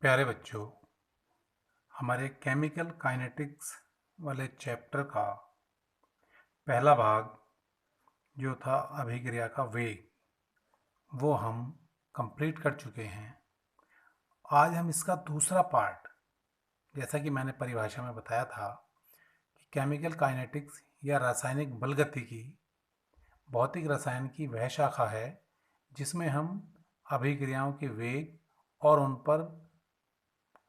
प्यारे बच्चों, हमारे केमिकल काइनेटिक्स वाले चैप्टर का पहला भाग जो था अभिक्रिया का वेग, वो हम कंप्लीट कर चुके हैं। आज हम इसका दूसरा पार्ट, जैसा कि मैंने परिभाषा में बताया था कि केमिकल काइनेटिक्स या रासायनिक बलगतिकी भौतिक रसायन की वह शाखा है जिसमें हम अभिक्रियाओं के वेग और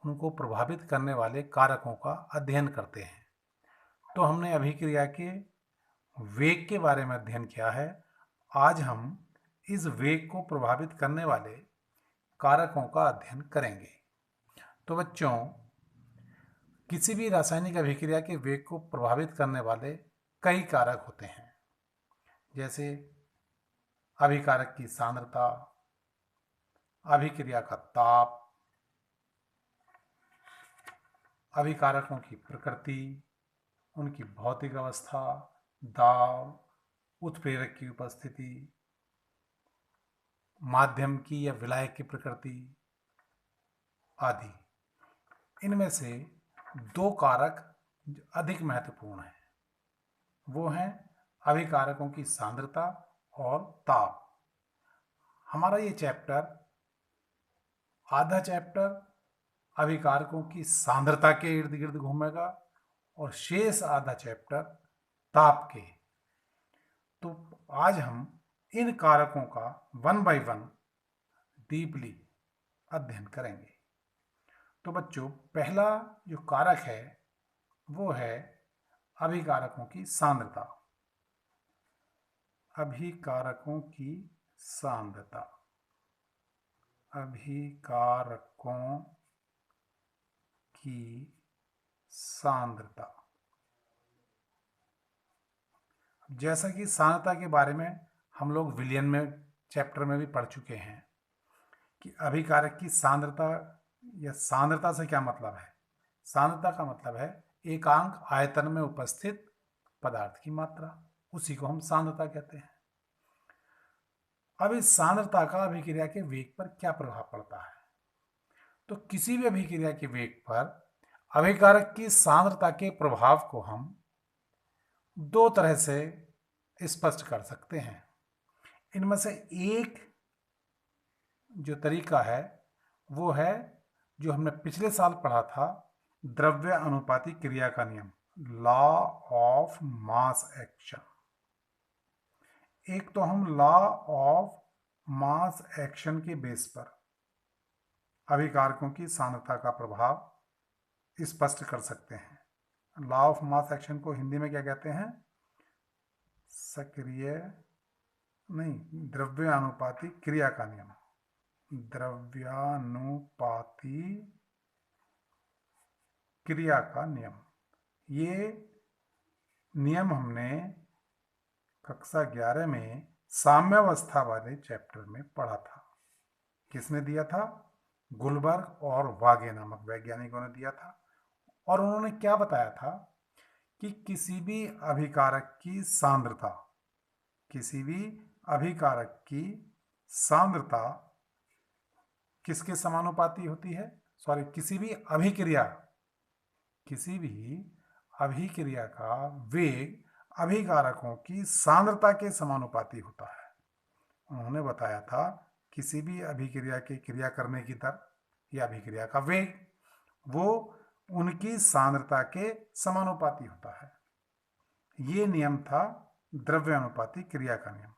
उनको प्रभावित करने वाले कारकों का अध्ययन करते हैं। तो हमने अभिक्रिया के वेग के बारे में अध्ययन किया है। आज हम इस वेग को प्रभावित करने वाले कारकों का अध्ययन करेंगे। तो बच्चों, किसी भी रासायनिक अभिक्रिया के वेग को प्रभावित करने वाले कई कारक होते हैं, जैसे अभिकारक की सांद्रता, अभिक्रिया का ताप, अभिकारकों की प्रकृति, उनकी भौतिक अवस्था, दाब, उत्प्रेरक की उपस्थिति, माध्यम की या विलायक की प्रकृति आदि। इनमें से दो कारक अधिक महत्वपूर्ण हैं, वो हैं अभिकारकों की सांद्रता और ताप। हमारा ये चैप्टर, आधा चैप्टर अभिकारकों की सांद्रता के इर्द गिर्द घूमेगा और शेष आधा चैप्टर ताप के। तो आज हम इन कारकों का वन बाय वन डीपली अध्ययन करेंगे। तो बच्चों, पहला जो कारक है वो है अभिकारकों की सांद्रता। अभिकारकों की सांद्रता, अभिकारकों की सांद्रता। जैसा कि सांद्रता के बारे में हम लोग विलियन में चैप्टर में भी पढ़ चुके हैं कि अभिकारक की सांद्रता या सांद्रता से क्या मतलब है। सांद्रता का मतलब है एकांक आयतन में उपस्थित पदार्थ की मात्रा, उसी को हम सांद्रता कहते हैं। अब इस सांद्रता का अभिक्रिया के वेग पर क्या प्रभाव पड़ता है? तो किसी भी अभिक्रिया के वेग पर अभिकारक की सांद्रता के प्रभाव को हम दो तरह से स्पष्ट कर सकते हैं। इनमें से एक जो तरीका है वो है जो हमने पिछले साल पढ़ा था, द्रव्य अनुपाती क्रिया का नियम, लॉ ऑफ मास एक्शन। एक तो हम लॉ ऑफ मास एक्शन के बेस पर अभिकारकों की सांद्रता का प्रभाव स्पष्ट कर सकते हैं। लॉ ऑफ मास एक्शन को हिंदी में क्या कहते हैं? सक्रिय नहीं, द्रव्यानुपाती क्रिया का नियम। द्रव्यानुपाती क्रिया का नियम, ये नियम हमने कक्षा 11 में साम्यावस्था वाले चैप्टर में पढ़ा था। किसने दिया था? गुलबर्ग और वागे नामक वैज्ञानिकों ने दिया था। और उन्होंने क्या बताया था कि किसी भी अभिकारक की सांद्रता, किसी भी अभिकारक की सांद्रता किसके समानुपाती होती है? किसी भी अभिक्रिया का वेग अभिकारकों की सांद्रता के समानुपाती होता है। उन्होंने बताया था किसी भी अभिक्रिया के क्रिया करने की दर या अभिक्रिया का वेग वो उनकी सांद्रता के समानुपाती होता है। ये नियम था द्रव्यानुपाती क्रिया का नियम,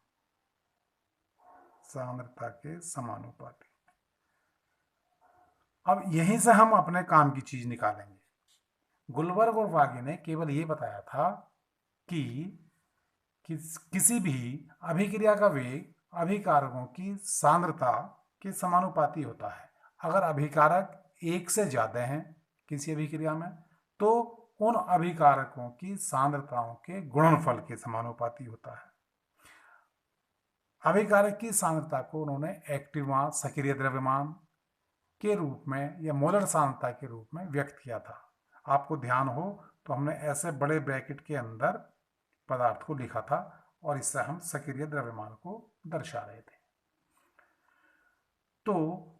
सांद्रता के समानुपाती। अब यहीं से हम अपने काम की चीज निकालेंगे। गुलबर्ग और वागे ने केवल ये बताया था कि किसी भी अभिक्रिया का वेग अभिकारकों की सांद्रता के समानुपाती होता है। अगर अभिकारक एक से ज्यादा हैं किसी अभिक्रिया में, तो उन अभिकारकों की सांद्रताओं के गुणनफल के समानुपाती होता है। अभिकारक की सांद्रता को उन्होंने एक्टिव मास, सक्रिय द्रव्यमान के रूप में या मोलर सांद्रता के रूप में व्यक्त किया था। आपको ध्यान हो तो हमने ऐसे बड़े ब्रैकेट के अंदर पदार्थ को लिखा था और इससे हम सक्रिय द्रव्यमान को दर्शा रहे थे। तो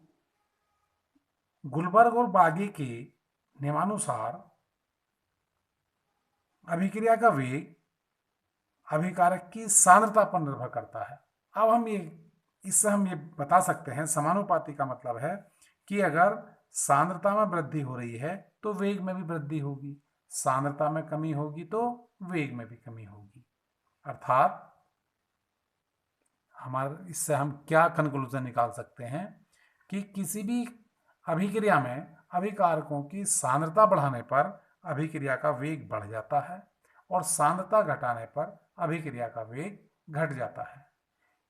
गुलबर्ग और बागी के नियमानुसार अभिक्रिया का वेग अभिकारक की सांद्रता पर निर्भर करता है। अब इससे हम ये बता सकते हैं, समानुपाती का मतलब है कि अगर सांद्रता में वृद्धि हो रही है तो वेग में भी वृद्धि होगी, सांद्रता में कमी होगी तो वेग में भी कमी होगी। अर्थात इससे हम क्या कंक्लूजन निकाल सकते हैं कि किसी भी अभिक्रिया में अभिकारकों की सांद्रता बढ़ाने पर अभिक्रिया का वेग बढ़ जाता है और सांद्रता घटाने पर अभिक्रिया का वेग घट जाता है,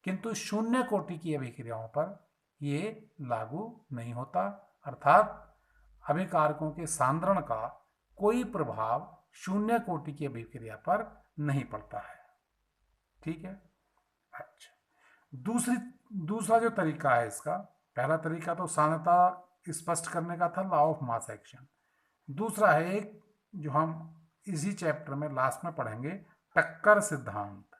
किंतु शून्य कोटि की अभिक्रियाओं पर ये लागू नहीं होता। अर्थात अभिकारकों के सांद्रण का कोई प्रभाव शून्य कोटि की अभिक्रिया पर नहीं पड़ता है। ठीक है। अच्छा, दूसरा जो तरीका है इसका, पहला तरीका तो सांद्रता स्पष्ट करने का था, लॉ ऑफ मास एक्शन। दूसरा है एक जो हम इसी चैप्टर में लास्ट में पढ़ेंगे, टक्कर सिद्धांत।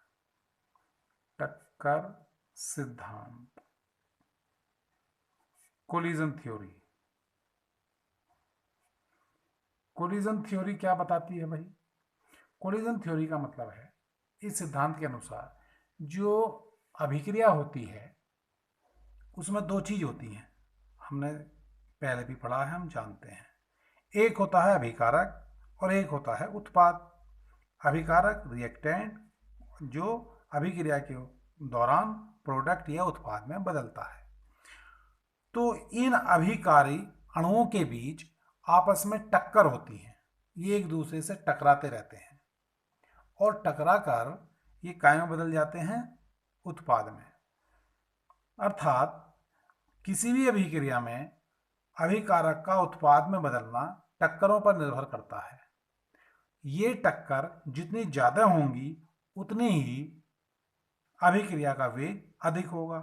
टक्कर सिद्धांत, कोलिजन थ्योरी। कोलिजन थ्योरी क्या बताती है भाई? कोलिजन थ्योरी का मतलब है, इस सिद्धांत के अनुसार जो अभिक्रिया होती है उसमें दो चीज होती हैं, हमने पहले भी पढ़ा है, हम जानते हैं। एक होता है अभिकारक और एक होता है उत्पाद। अभिकारक रिएक्टेंट जो अभिक्रिया के दौरान प्रोडक्ट या उत्पाद में बदलता है। तो इन अभिकारी अणुओं के बीच आपस में टक्कर होती है, ये एक दूसरे से टकराते रहते हैं और टकरा कर ये काय में बदल जाते हैं? उत्पाद में। अर्थात किसी भी अभिक्रिया में अभिकारक का उत्पाद में बदलना टक्करों पर निर्भर करता है। ये टक्कर जितनी ज्यादा होंगी उतनी ही अभिक्रिया का वेग अधिक होगा।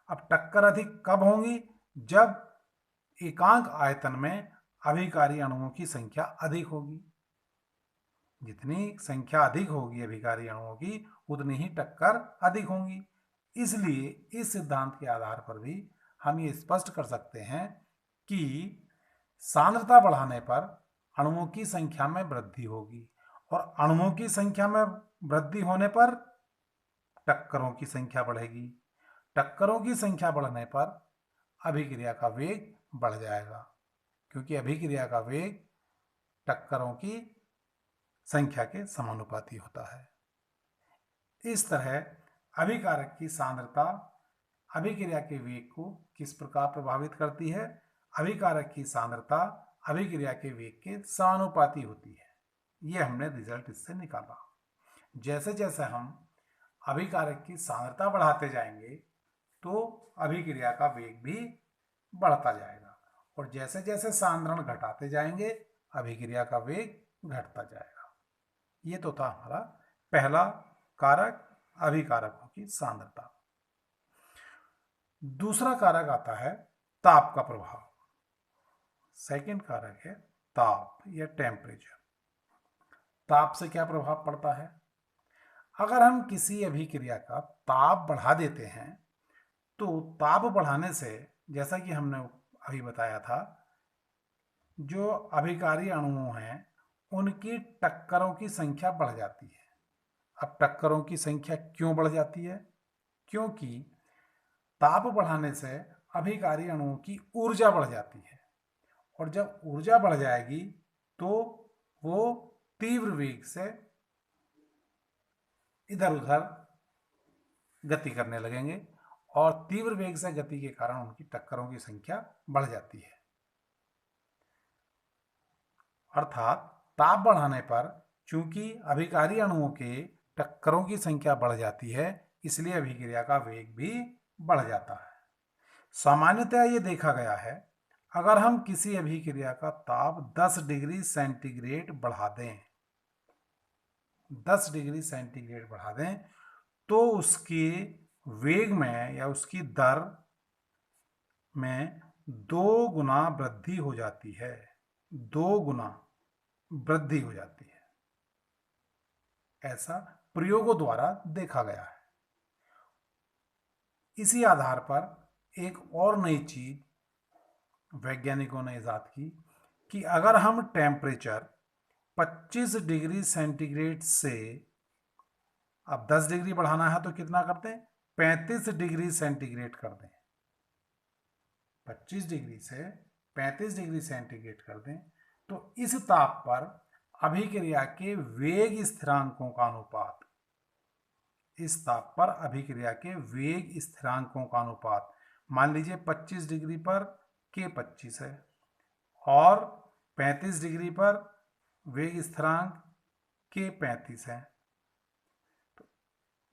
अब टक्कर अधिक कब होंगी? जब एकांक आयतन में अभिकारी अणुओं की संख्या अधिक होगी। जितनी संख्या अधिक होगी अभिकारी अणुओं की उतनी ही टक्कर अधिक होंगी। इसलिए इस सिद्धांत के आधार पर भी हम ये स्पष्ट कर सकते हैं कि सांद्रता बढ़ाने पर अणुओं की संख्या में वृद्धि होगी और अणुओं की संख्या में वृद्धि होने पर टक्करों की संख्या बढ़ेगी। टक्करों की संख्या बढ़ने पर अभिक्रिया का वेग बढ़ जाएगा, क्योंकि अभिक्रिया का वेग टक्करों की संख्या के समानुपाती होता है। इस तरह अभिकारक की सांद्रता अभिक्रिया के वेग को किस प्रकार प्रभावित करती है? अभिकारक की सांद्रता अभिक्रिया के वेग के समानुपाती होती है। यह हमने रिजल्ट इससे निकाला। जैसे जैसे हम अभिकारक की सांद्रता बढ़ाते जाएंगे तो अभिक्रिया का वेग भी बढ़ता जाएगा और जैसे जैसे सांद्रण घटाते जाएंगे अभिक्रिया का वेग घटता जाएगा। ये तो था हमारा पहला कारक, अभिकारकों की सांद्रता। दूसरा कारक आता है ताप का प्रभाव। सेकंड कारक है ताप या टेम्परेचर। ताप से क्या प्रभाव पड़ता है? अगर हम किसी अभिक्रिया का ताप बढ़ा देते हैं तो ताप बढ़ाने से, जैसा कि हमने अभी बताया था, जो अभिकारी अणु हैं उनकी टक्करों की संख्या बढ़ जाती है। अब टक्करों की संख्या क्यों बढ़ जाती है? क्योंकि ताप बढ़ाने से अभिकारी अणुओं की ऊर्जा बढ़ जाती है और जब ऊर्जा बढ़ जाएगी तो वो तीव्र वेग से इधर उधर गति करने लगेंगे और तीव्र वेग से गति के कारण उनकी टक्करों की संख्या बढ़ जाती है। अर्थात ताप बढ़ाने पर चूंकि अभिकारी अणुओं के टक्करों की संख्या बढ़ जाती है, इसलिए अभिक्रिया का वेग भी बढ़ जाता है। सामान्यतः ये देखा गया है, अगर हम किसी अभिक्रिया का ताप 10 डिग्री सेंटीग्रेड बढ़ा दें, 10 डिग्री सेंटीग्रेड बढ़ा दें तो उसके वेग में या उसकी दर में 2 गुना वृद्धि हो जाती है। 2 गुना वृद्धि हो जाती है, ऐसा प्रयोगों द्वारा देखा गया है। इसी आधार पर एक और नई चीज वैज्ञानिकों ने इजाद की कि अगर हम टेम्परेचर 25 डिग्री सेंटीग्रेड से, अब 10 डिग्री बढ़ाना है तो कितना कर दें, 35 डिग्री सेंटीग्रेड कर दें, 25 डिग्री से 35 डिग्री सेंटीग्रेड कर दें, तो इस ताप पर अभिक्रिया के वेग स्थिरांकों का अनुपात, इस ताप पर अभिक्रिया के वेग स्थिरांकों का अनुपात, मान लीजिए 25 डिग्री पर के 25 है और 35 डिग्री पर वेग स्थिरांक के 35 है, तो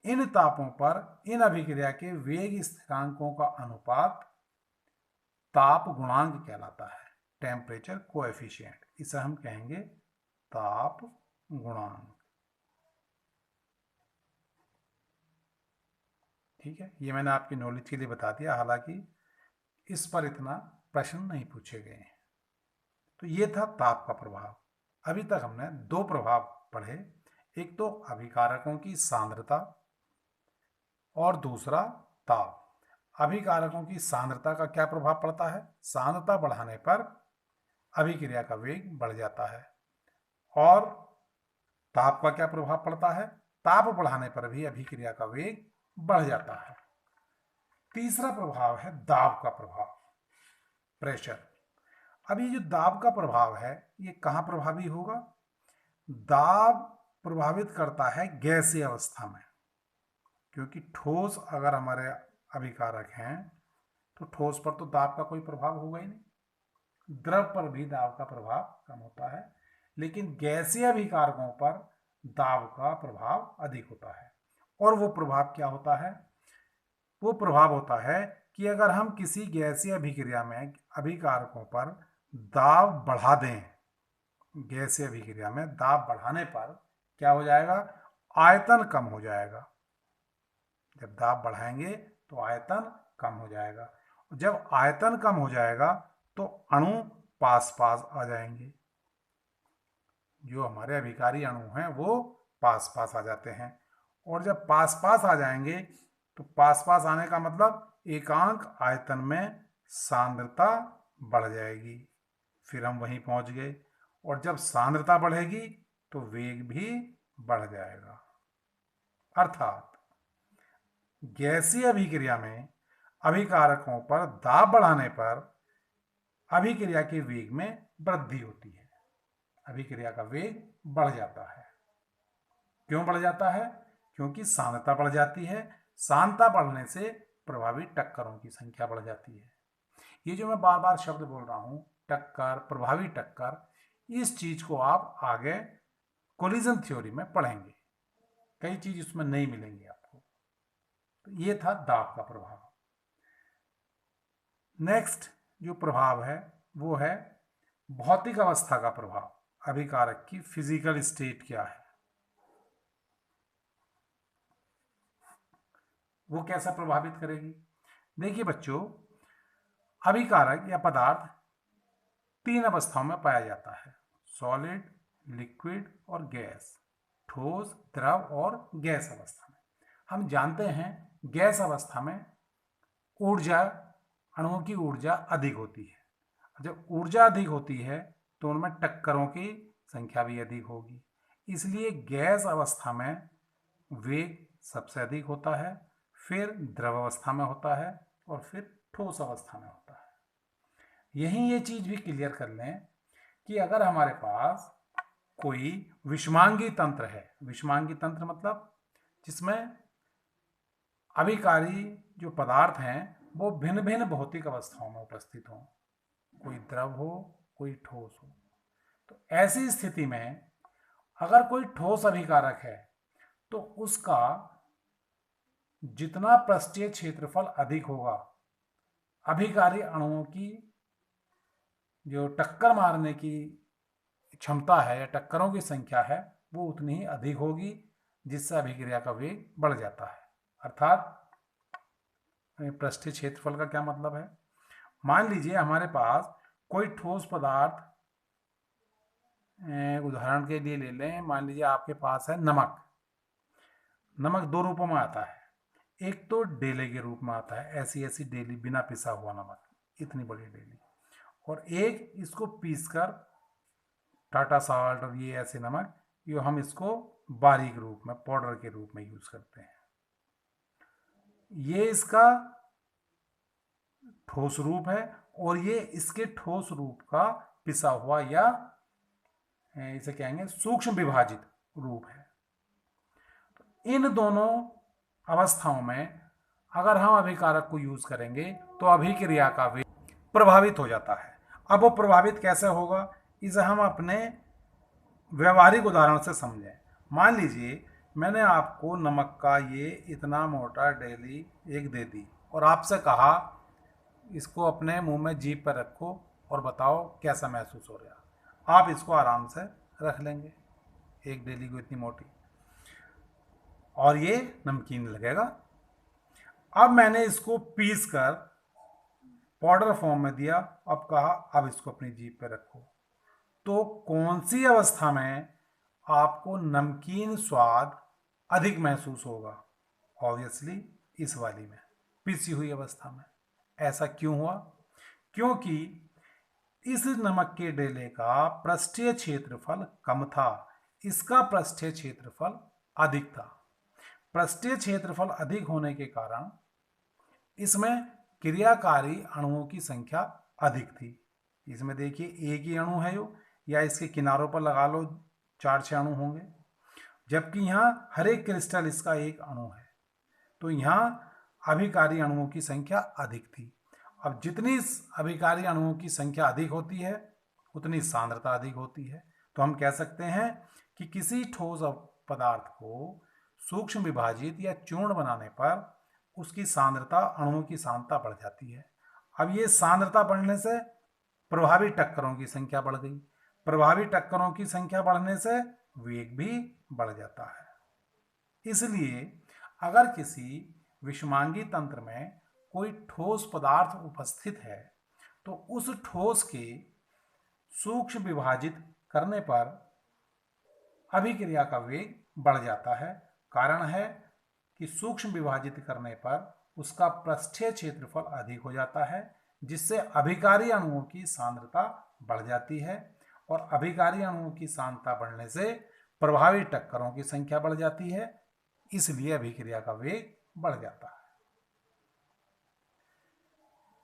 इन तापों पर इन अभिक्रिया के वेग स्थिरांकों का अनुपात ताप गुणांक कहलाता है, टेम्परेचर कोएफिशिएंट, इसे हम कहेंगे ताप गुणांक। ठीक है, ये मैंने आपकी नॉलेज के लिए बता दिया, हालांकि इस पर इतना प्रश्न नहीं पूछे गए हैं। तो ये था ताप का प्रभाव। अभी तक हमने दो प्रभाव पढ़े, एक तो अभिकारकों की सांद्रता और दूसरा ताप। अभिकारकों की सांद्रता का क्या प्रभाव पड़ता है, सांद्रता बढ़ाने पर अभिक्रिया का वेग बढ़ जाता है, और ताप का क्या प्रभाव पड़ता है, ताप बढ़ाने पर भी अभिक्रिया का वेग बढ़ जाता है। तीसरा प्रभाव है दाब का प्रभाव, प्रेशर। अब ये जो दाब का प्रभाव है ये कहाँ प्रभावी होगा, दाब प्रभावित करता है गैसीय अवस्था में, क्योंकि ठोस अगर हमारे अभिकारक हैं तो ठोस पर तो दाब का कोई प्रभाव होगा ही नहीं, द्रव पर भी दाब का प्रभाव कम होता है, लेकिन गैसीय अभिकारकों पर दाब का प्रभाव अधिक होता है। और वो प्रभाव क्या होता है, वो प्रभाव होता है कि अगर हम किसी गैसीय अभिक्रिया में अभिकारकों पर दाब बढ़ा दें, गैसीय अभिक्रिया में दाब बढ़ाने पर क्या हो जाएगा, आयतन कम हो जाएगा। जब दाब बढ़ाएंगे तो आयतन कम हो जाएगा, और जब आयतन कम हो जाएगा तो अणु पास पास आ जाएंगे, जो हमारे अभिकारी अणु हैं वो पास पास आ जाते हैं, और जब पास पास आ जाएंगे तो पास पास आने का मतलब एकांक आयतन में सांद्रता बढ़ जाएगी, फिर हम वहीं पहुंच गए, और जब सांद्रता बढ़ेगी तो वेग भी बढ़ जाएगा। अर्थात गैसीय अभिक्रिया में अभिकारकों पर दाब बढ़ाने पर अभिक्रिया के वेग में वृद्धि होती है, अभिक्रिया का वेग बढ़ जाता है। क्यों बढ़ जाता है, क्योंकि सांद्रता बढ़ जाती है, सांद्रता बढ़ने से प्रभावी टक्करों की संख्या बढ़ जाती है। ये जो मैं बार बार शब्द बोल रहा हूं, टक्कर, प्रभावी टक्कर, इस चीज को आप आगे कोलिजन थ्योरी में पढ़ेंगे, कई चीज उसमें नहीं मिलेंगी आपको। तो ये था दाब का प्रभाव। नेक्स्ट जो प्रभाव है वो है भौतिक अवस्था का प्रभाव, अभिकारक की फिजिकल स्टेट क्या है, वो कैसा प्रभावित करेगी। देखिए बच्चों, अभिकारक या पदार्थ तीन अवस्थाओं में पाया जाता है, सॉलिड, लिक्विड और गैस, ठोस, द्रव और गैस अवस्था में। हम जानते हैं गैस अवस्था में ऊर्जा, अणुओं की ऊर्जा अधिक होती है, जब ऊर्जा अधिक होती है तो उनमें टक्करों की संख्या भी अधिक होगी, इसलिए गैस अवस्था में वेग सबसे अधिक होता है, फिर द्रव अवस्था में होता है और फिर ठोस अवस्था में होता है। यहीं ये चीज भी क्लियर कर लें कि अगर हमारे पास कोई विषमांगी तंत्र है, विषमांगी तंत्र मतलब जिसमें अभिकारी जो पदार्थ हैं वो भिन्न भिन्न भौतिक अवस्थाओं में उपस्थित हों, कोई द्रव हो कोई ठोस हो, तो ऐसी स्थिति में अगर कोई ठोस अभिकारक है तो उसका जितना पृष्ठीय क्षेत्रफल अधिक होगा, अभिकारी अणुओं की जो टक्कर मारने की क्षमता है या टक्करों की संख्या है वो उतनी ही अधिक होगी, जिससे अभिक्रिया का वेग बढ़ जाता है। अर्थात पृष्ठीय क्षेत्रफल का क्या मतलब है, मान लीजिए हमारे पास कोई ठोस पदार्थ, उदाहरण के लिए ले लें, मान लीजिए आपके पास है नमक। नमक दो रूपों में आता है, एक तो डेले के रूप में आता है, ऐसी ऐसी डेली बिना पिसा हुआ नमक, इतनी बड़ी डेली, और एक इसको पीसकर टाटा साल्ट और ये ऐसे नमक, ये हम इसको बारीक रूप में पाउडर के रूप में यूज करते हैं। ये इसका ठोस रूप है और ये इसके ठोस रूप का पिसा हुआ या इसे कहेंगे सूक्ष्म विभाजित रूप है। इन दोनों अवस्थाओं में अगर हम अभिकारक को यूज करेंगे तो अभिक्रिया का वेग प्रभावित हो जाता है। अब वो प्रभावित कैसे होगा, इसे हम अपने व्यवहारिक उदाहरण से समझें। मान लीजिए मैंने आपको नमक का ये इतना मोटा डेली एक दे दी और आपसे कहा इसको अपने मुंह में जीभ पर रखो और बताओ कैसा महसूस हो रहा। आप इसको आराम से रख लेंगे, एक डेली को इतनी मोटी, और ये नमकीन लगेगा। अब मैंने इसको पीस कर पाउडर फॉर्म में दिया, अब कहा अब इसको अपनी जीभ पे रखो, तो कौन सी अवस्था में आपको नमकीन स्वाद अधिक महसूस होगा? ऑब्वियसली इस वाली में, पिसी हुई अवस्था में। ऐसा क्यों हुआ? क्योंकि इस नमक के डेले का पृष्ठीय क्षेत्रफल कम था, इसका पृष्ठीय क्षेत्रफल अधिक था। पृष्ठीय क्षेत्रफल अधिक होने के कारण इसमें क्रियाकारी अणुओं की संख्या अधिक थी। इसमें देखिए एक ही अणु है यो, या इसके किनारों पर लगा लो 4-6 अणु होंगे, जबकि यहाँ हर एक क्रिस्टल इसका एक अणु है, तो यहाँ अभिकारी अणुओं की संख्या अधिक थी। अब जितनी अभिकारी अणुओं की संख्या अधिक होती है उतनी सांद्रता अधिक होती है। तो हम कह सकते हैं कि किसी ठोस पदार्थ को सूक्ष्म विभाजित या चूर्ण बनाने पर उसकी सांद्रता, अणुओं की सांद्रता बढ़ जाती है। अब ये सांद्रता बढ़ने से प्रभावी टक्करों की संख्या बढ़ गई, प्रभावी टक्करों की संख्या बढ़ने से वेग भी बढ़ जाता है। इसलिए अगर किसी विषमांगी तंत्र में कोई ठोस पदार्थ उपस्थित है तो उस ठोस के सूक्ष्म विभाजित करने पर अभिक्रिया का वेग बढ़ जाता है। कारण है कि सूक्ष्म विभाजित करने पर उसका पृष्ठीय क्षेत्रफल अधिक हो जाता है, जिससे अभिकारी अणुओं की सांद्रता बढ़ जाती है, और अभिकारी अणुओं की सांद्रता बढ़ने से प्रभावी टक्करों की संख्या बढ़ जाती है, इसलिए अभिक्रिया का वेग बढ़ जाता है।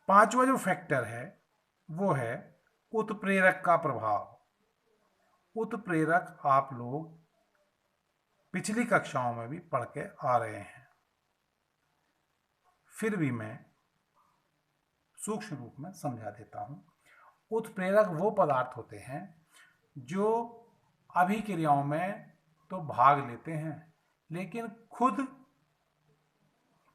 पांचवा जो फैक्टर है वो है उत्प्रेरक का प्रभाव। उत्प्रेरक आप लोग पिछली कक्षाओं में भी पढ़ के आ रहे हैं, फिर भी मैं सूक्ष्म रूप में समझा देता हूं। उत्प्रेरक वो पदार्थ होते हैं जो अभिक्रियाओं में तो भाग लेते हैं लेकिन खुद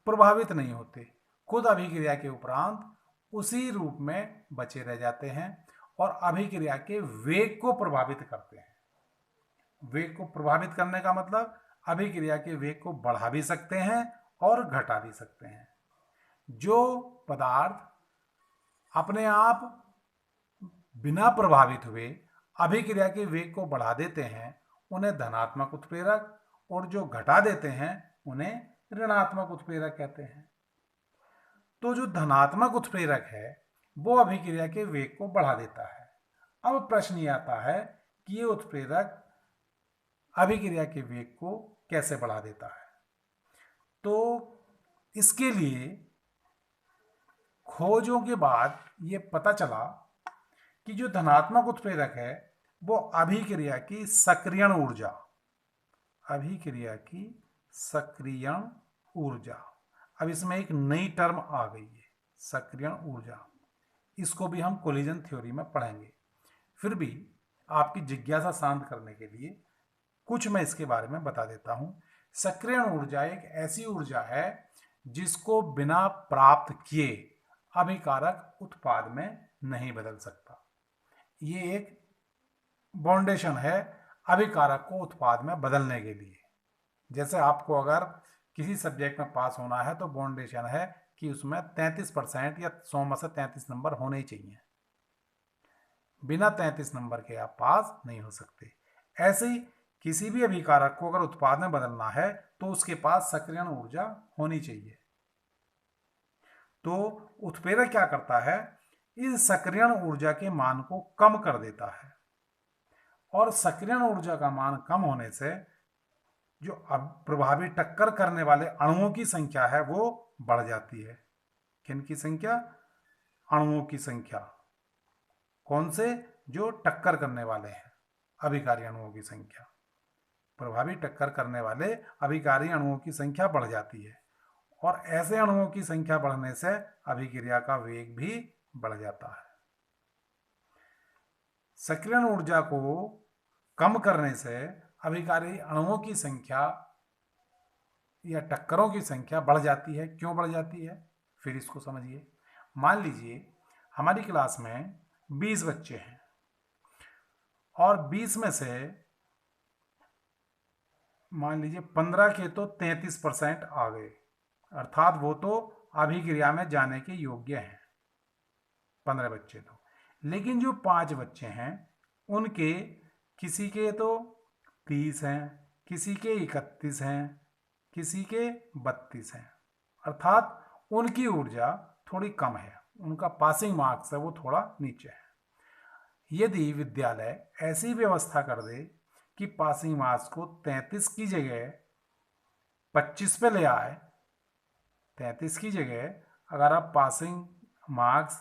प्रभावित नहीं होते, खुद अभिक्रिया के उपरांत उसी रूप में बचे रह जाते हैं और अभिक्रिया के वेग को प्रभावित करते हैं। वेग को प्रभावित करने का मतलब अभिक्रिया के वेग को बढ़ा भी सकते हैं और घटा भी सकते हैं। जो पदार्थ अपने आप बिना प्रभावित हुए अभिक्रिया के वेग को बढ़ा देते हैं उन्हें धनात्मक उत्प्रेरक, और जो घटा देते हैं उन्हें ऋणात्मक उत्प्रेरक कहते हैं। तो जो धनात्मक उत्प्रेरक है वो अभिक्रिया के वेग को बढ़ा देता है। अब प्रश्न ये आता है कि ये उत्प्रेरक अभिक्रिया के वेग को कैसे बढ़ा देता है। तो इसके लिए खोजों के बाद ये पता चला कि जो धनात्मक उत्प्रेरक है वो अभिक्रिया की सक्रियण ऊर्जा, अभिक्रिया की सक्रियण ऊर्जा, अब इसमें एक नई टर्म आ गई है सक्रियण ऊर्जा, इसको भी हम कोलिजन थ्योरी में पढ़ेंगे। फिर भी आपकी जिज्ञासा शांत करने के लिए कुछ मैं इसके बारे में बता देता हूं। सक्रियण ऊर्जा एक ऐसी ऊर्जा है जिसको बिना प्राप्त किए अभिकारक उत्पाद में नहीं बदल सकता। ये एक बाउंडेशन है अभिकारक को उत्पाद में बदलने के लिए। जैसे आपको अगर किसी सब्जेक्ट में पास होना है तो बाउंडेशन है कि उसमें 33% या 100 में से 33 नंबर होने ही चाहिए, बिना 33 नंबर के आप पास नहीं हो सकते। ऐसे ही किसी भी अभिकारक को अगर उत्पाद में बदलना है तो उसके पास सक्रियण ऊर्जा होनी चाहिए। तो उत्प्रेरक क्या करता है इस सक्रियण ऊर्जा के मान को कम कर देता है। और सक्रियण ऊर्जा का मान कम होने से जो अब प्रभावी टक्कर करने वाले अणुओं की संख्या है वो बढ़ जाती है। किन की संख्या? अणुओं की संख्या। कौन से? जो टक्कर करने वाले हैं, अभिकारी अणुओं की संख्या। प्रभावी टक्कर करने वाले अभिकारी अणुओं की संख्या बढ़ जाती है, और ऐसे अणुओं की संख्या बढ़ने से अभिक्रिया का वेग भी बढ़ जाता है। सक्रियण ऊर्जा को कम करने से अभिकारी अणुओं की संख्या या टक्करों की संख्या बढ़ जाती है। क्यों बढ़ जाती है? फिर इसको समझिए। मान लीजिए हमारी क्लास में 20 बच्चे हैं, और 20 में से मान लीजिए 15 के तो 33% आ गए, अर्थात वो तो अभिक्रिया में जाने के योग्य हैं, 15 बच्चे तो। लेकिन जो 5 बच्चे हैं उनके किसी के तो 30 हैं, किसी के 31 हैं, किसी के 32 हैं, अर्थात उनकी ऊर्जा थोड़ी कम है, उनका पासिंग मार्क्स है वो थोड़ा नीचे है। यदि विद्यालय ऐसी व्यवस्था कर दे कि पासिंग मार्क्स को 33 की जगह 25 पे ले आए, 33 की जगह अगर आप पासिंग मार्क्स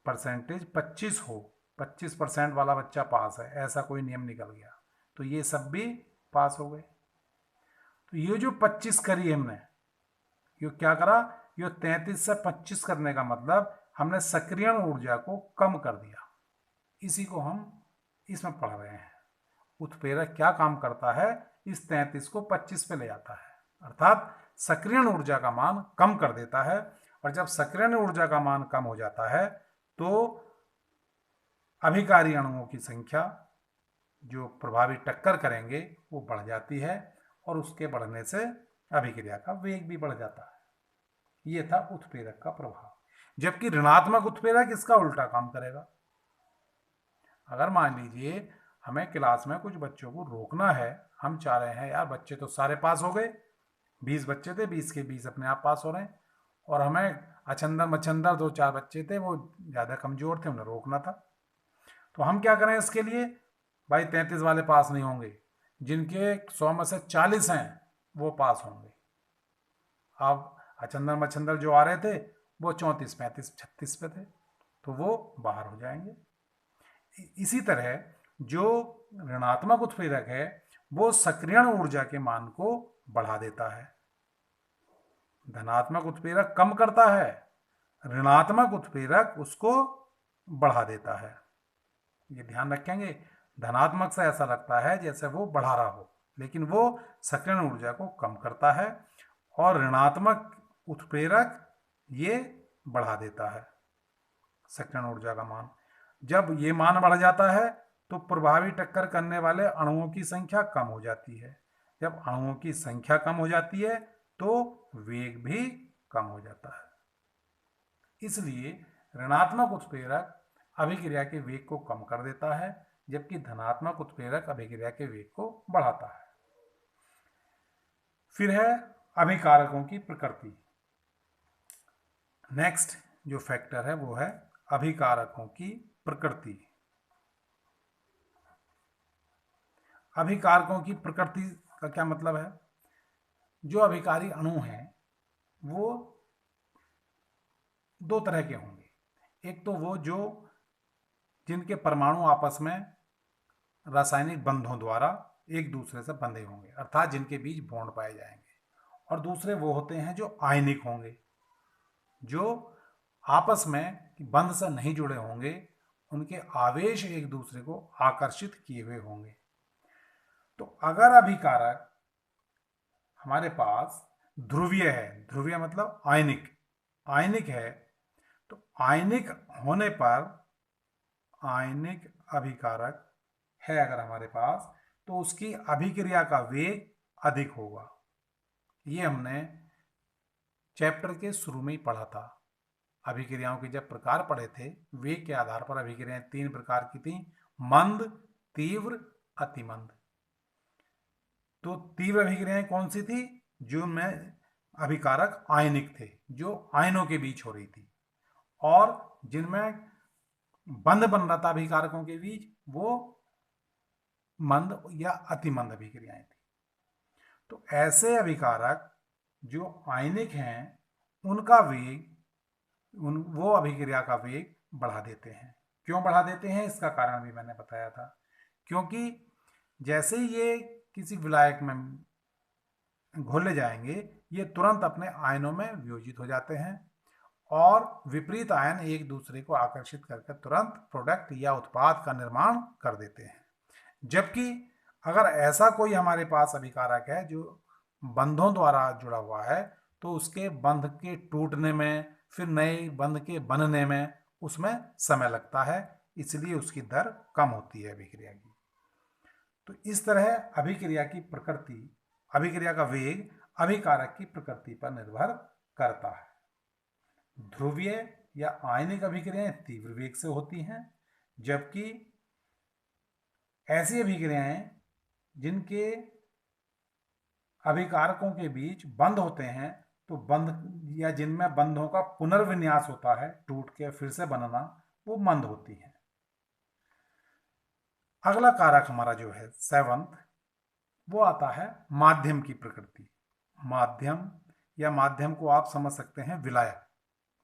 परसेंटेज 25 हो, 25% वाला बच्चा पास है, ऐसा कोई नियम निकल गया, तो ये सब भी पास हो गए। तो ये जो 25 करी हमने, ये क्या करा? ये 33 से 25 करने का मतलब हमने सक्रियण ऊर्जा को कम कर दिया। इसी को हम इसमें पढ़ रहे हैं। उत्प्रेरक क्या काम करता है? इस 33 को 25 पे ले आता है, अर्थात सक्रियण ऊर्जा का मान कम कर देता है। और जब सक्रियण ऊर्जा का मान कम हो जाता है तो अभिकारी अणुओं की संख्या जो प्रभावी टक्कर करेंगे वो बढ़ जाती है, और उसके बढ़ने से अभिक्रिया का वेग भी बढ़ जाता है। ये था उत्प्रेरक का प्रभाव। जबकि ऋणात्मक उत्प्रेरक इसका उल्टा काम करेगा। अगर मान लीजिए हमें क्लास में कुछ बच्चों को रोकना है, हम चाह रहे हैं यार बच्चे तो सारे पास हो गए, 20 बच्चे थे, 20 के 20 अपने आप पास हो रहे हैं, और हमें अचंदर मचंदर 2-4 बच्चे थे वो ज़्यादा कमज़ोर थे, उन्हें रोकना था। तो हम क्या करें इसके लिए? भाई 33 वाले पास नहीं होंगे, जिनके 100 में से 40 हैं वो पास होंगे। अब अचंदर मचंदर जो आ रहे थे वो 34, 35, 36 पे थे, तो वो बाहर हो जाएंगे। इसी तरह जो ऋणात्मक उत्प्रेरक है वो सक्रियण ऊर्जा के मान को बढ़ा देता है। धनात्मक उत्प्रेरक कम करता है, ऋणात्मक उत्प्रेरक उसको बढ़ा देता है। ये ध्यान रखेंगे। धनात्मक से ऐसा लगता है जैसे वो बढ़ा रहा हो, लेकिन वो सक्रियण ऊर्जा को कम करता है, और ऋणात्मक उत्प्रेरक ये बढ़ा देता है सक्रियण ऊर्जा का मान। जब ये मान बढ़ जाता है तो प्रभावी टक्कर करने वाले अणुओं की संख्या कम हो जाती है। जब अणुओं की संख्या कम हो जाती है तो वेग भी कम हो जाता है। इसलिए ऋणात्मक उत्प्रेरक अभिक्रिया के वेग को कम कर देता है, जबकि धनात्मक उत्प्रेरक अभिक्रिया के वेग को बढ़ाता है। फिर है अभिकारकों की प्रकृति। नेक्स्ट जो फैक्टर है वो है अभिकारकों की प्रकृति। अभिकारकों की प्रकृति का क्या मतलब है? जो अभिकारी अणु हैं वो दो तरह के होंगे। एक तो वो जो जिनके परमाणु आपस में रासायनिक बंधों द्वारा एक दूसरे से बंधे होंगे, अर्थात जिनके बीच बॉन्ड पाए जाएंगे। और दूसरे वो होते हैं जो आयनिक होंगे, जो आपस में बंध से नहीं जुड़े होंगे, उनके आवेश एक दूसरे को आकर्षित किए हुए होंगे। तो अगर अभिकारक हमारे पास ध्रुवीय है, ध्रुवीय मतलब आयनिक, आयनिक है, तो आयनिक होने पर आयनिक अभिकारक है अगर हमारे पास, तो उसकी अभिक्रिया का वेग अधिक होगा। ये हमने चैप्टर के शुरू में ही पढ़ा था। अभिक्रियाओं के जब प्रकार पढ़े थे, वेग के आधार पर अभिक्रियाएं 3 प्रकार की थी: मंद, तीव्र, अतिमंद। तो तीव्र अभिक्रियाएं कौन सी थी? जो में अभिकारक आयनिक थे, जो आयनों के बीच हो रही थी। और जिनमें बंध बन रहा था अभिकारकों के बीच, वो मंद या अति मंद अभिक्रियाएं थी। तो ऐसे अभिकारक जो आयनिक हैं उनका वेग, वो अभिक्रिया का वेग बढ़ा देते हैं। क्यों बढ़ा देते हैं, इसका कारण भी मैंने बताया था। क्योंकि जैसे ही ये किसी विलायक में घोले जाएंगे, ये तुरंत अपने आयनों में वियोजित हो जाते हैं और विपरीत आयन एक दूसरे को आकर्षित करके तुरंत प्रोडक्ट या उत्पाद का निर्माण कर देते हैं। जबकि अगर ऐसा कोई हमारे पास अभिकारक है जो बंधों द्वारा जुड़ा हुआ है, तो उसके बंध के टूटने में, फिर नए बंध के बनने में उसमें समय लगता है, इसलिए उसकी दर कम होती है अभिक्रिया की। तो इस तरह अभिक्रिया की प्रकृति, अभिक्रिया का वेग अभिकारक की प्रकृति पर निर्भर करता है। ध्रुवीय या आयनिक अभिक्रियाएं तीव्र वेग से होती हैं, जबकि ऐसी अभिक्रियाएं जिनके अभिकारकों के बीच बंध होते हैं, तो बंध या जिनमें बंधों का पुनर्विन्यास होता है, टूट के फिर से बनना, वो मंद होती हैं। अगला कारक हमारा जो है 7th, वो आता है माध्यम की प्रकृति। माध्यम या माध्यम को आप समझ सकते हैं विलायक,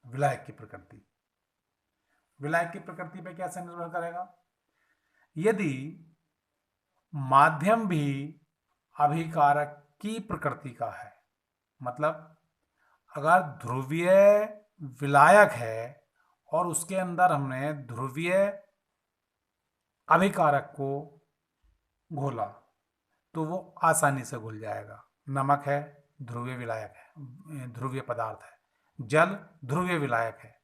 विलायक की प्रकृति। विलायक की प्रकृति पे कैसे निर्भर करेगा? यदि माध्यम भी अभिकारक की प्रकृति का है, मतलब अगर ध्रुवीय विलायक है और उसके अंदर हमने ध्रुवीय अभिकारक को घोला, तो वो आसानी से घुल जाएगा। नमक है, ध्रुवीय विलायक है, ध्रुवीय पदार्थ है। जल ध्रुवीय विलायक है,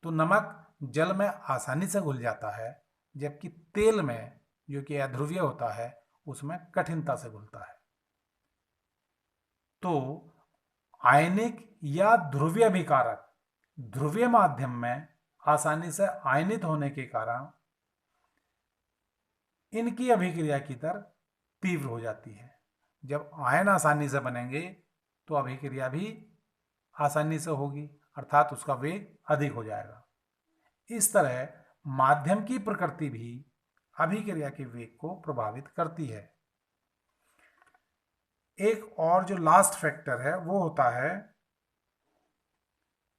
तो नमक जल में आसानी से घुल जाता है, जबकि तेल में, जो कि अध्रुवीय होता है, उसमें कठिनता से घुलता है। तो आयनिक या ध्रुवीय अभिकारक ध्रुवीय माध्यम में आसानी से आयनित होने के कारण इनकी अभिक्रिया की दर तीव्र हो जाती है। जब आयन आसानी से बनेंगे तो अभिक्रिया भी आसानी से होगी, अर्थात उसका वेग अधिक हो जाएगा। इस तरह माध्यम की प्रकृति भी अभिक्रिया के वेग को प्रभावित करती है। एक और जो लास्ट फैक्टर है वो होता है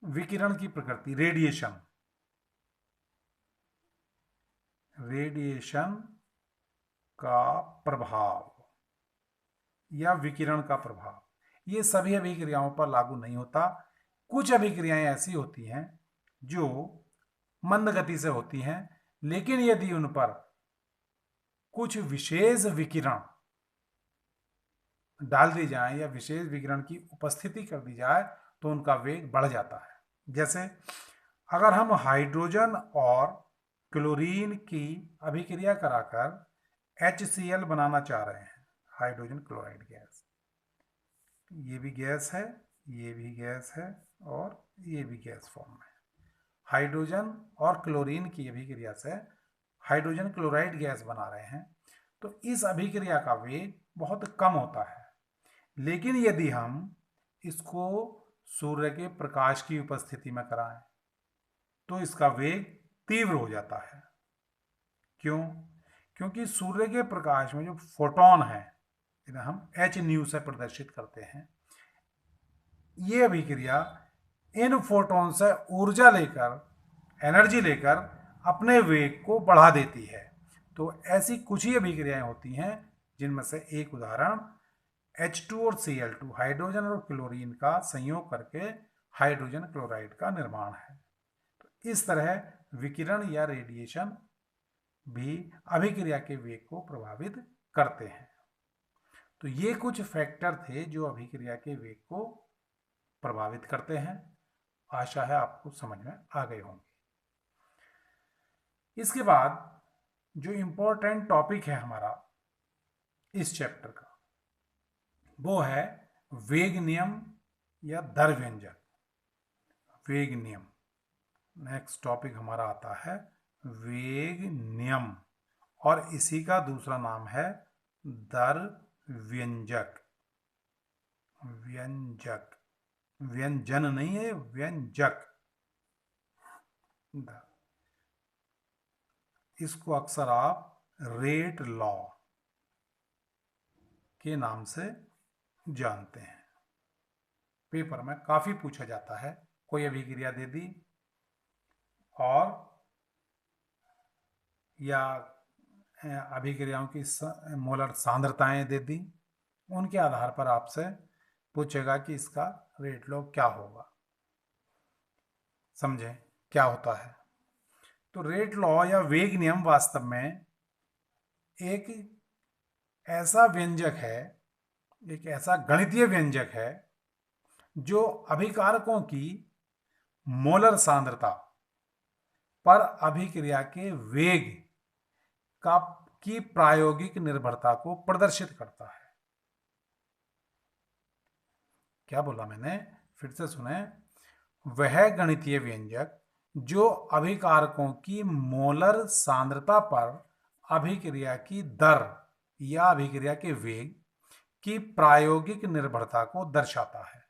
विकिरण की प्रकृति, रेडिएशन। रेडिएशन का प्रभाव या विकिरण का प्रभाव, ये सभी अभिक्रियाओं पर लागू नहीं होता। कुछ अभिक्रियाएं ऐसी होती हैं जो मंद गति से होती हैं, लेकिन यदि उन पर कुछ विशेष विकिरण डाल दी जाए या विशेष विकिरण की उपस्थिति कर दी जाए, तो उनका वेग बढ़ जाता है। जैसे अगर हम हाइड्रोजन और क्लोरीन की अभिक्रिया कराकर HCl बनाना चाह रहे हैं, हाइड्रोजन क्लोराइड गैस, ये भी गैस है, ये भी गैस है और ये भी गैस फॉर्म में। हाइड्रोजन और क्लोरीन की अभिक्रिया से हाइड्रोजन क्लोराइड गैस बना रहे हैं, तो इस अभिक्रिया का वेग बहुत कम होता है। लेकिन यदि हम इसको सूर्य के प्रकाश की उपस्थिति में कराएं, तो इसका वेग तीव्र हो जाता है। क्यों? क्योंकि सूर्य के प्रकाश में जो फोटोन है, इन्हें हम h से प्रदर्शित करते हैं, ये अभिक्रिया इन फोटोन से ऊर्जा लेकर, एनर्जी लेकर अपने वेग को बढ़ा देती है। तो ऐसी कुछ ही अभिक्रियाएं होती हैं, जिनमें से एक उदाहरण H2 और Cl2, हाइड्रोजन और क्लोरीन का संयोग करके हाइड्रोजन क्लोराइड का निर्माण है। तो इस तरह विकिरण या रेडिएशन भी अभिक्रिया के वेग को प्रभावित करते हैं। तो ये कुछ फैक्टर थे जो अभिक्रिया के वेग को प्रभावित करते हैं। आशा है आपको समझ में आ गए होंगे। इसके बाद जो इम्पोर्टेंट टॉपिक है हमारा इस चैप्टर का, वो है वेग नियम या दर व्यंजक। वेग नियम, नेक्स्ट टॉपिक हमारा आता है वेग नियम, और इसी का दूसरा नाम है दर व्यंजक। व्यंजक, व्यंजन नहीं है, व्यंजक। इसको अक्सर आप रेट लॉ के नाम से जानते हैं। पेपर में काफी पूछा जाता है। कोई अभिक्रिया दे दी और या अभिक्रियाओं की मोलर सांद्रताएं दे दी, उनके आधार पर आपसे पूछेगा कि इसका रेट लॉ क्या होगा। समझें क्या होता है। तो रेट लॉ या वेग नियम वास्तव में एक ऐसा व्यंजक है, एक ऐसा गणितीय व्यंजक है जो अभिकारकों की मोलर सांद्रता पर अभिक्रिया के वेग का की प्रायोगिक निर्भरता को प्रदर्शित करता है। क्या बोला मैंने, फिर से सुने। वह गणितीय व्यंजक जो अभिकारकों की मोलर सांद्रता पर अभिक्रिया की दर या अभिक्रिया के वेग की प्रायोगिक निर्भरता को दर्शाता है,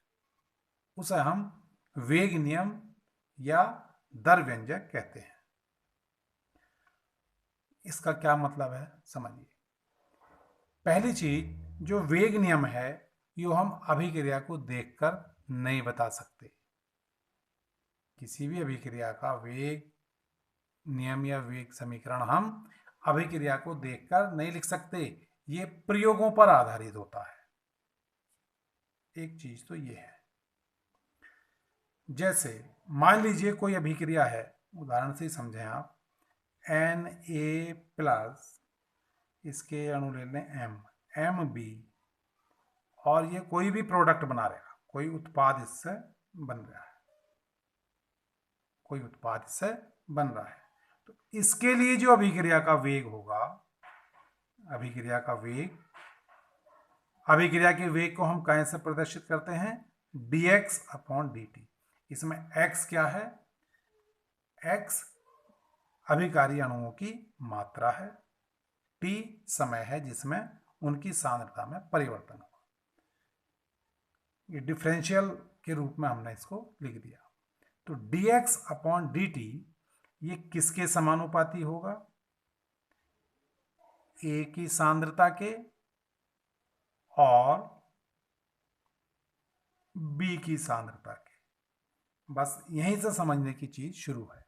उसे हम वेग नियम या दर व्यंजक कहते हैं। इसका क्या मतलब है समझिए। पहली चीज, जो वेग नियम है यो हम अभिक्रिया को देखकर नहीं बता सकते। किसी भी अभिक्रिया का वेग नियम या वेग समीकरण हम अभिक्रिया को देखकर नहीं लिख सकते, ये प्रयोगों पर आधारित होता है। एक चीज तो ये है। जैसे मान लीजिए कोई अभिक्रिया है, उदाहरण से समझें आप, Na प्लस इसके अणु ले लें Mb, और ये कोई भी प्रोडक्ट बना रहेगा, कोई उत्पाद इससे बन रहा है, कोई उत्पाद इससे बन रहा है। तो इसके लिए जो अभिक्रिया का वेग होगा, अभिक्रिया का वेग, अभिक्रिया के वेग को हम कैसे प्रदर्शित करते हैं, dx/dt। इसमें x क्या है, x अभिकारी अणुओं की मात्रा है, t समय है जिसमें उनकी सांद्रता में परिवर्तन होगा। ये डिफरेंशियल के रूप में हमने इसको लिख दिया। तो dx/dt ये किसके समानुपाती होगा, a की सांद्रता के और b की सांद्रता के। बस यहीं से समझने की चीज शुरू है।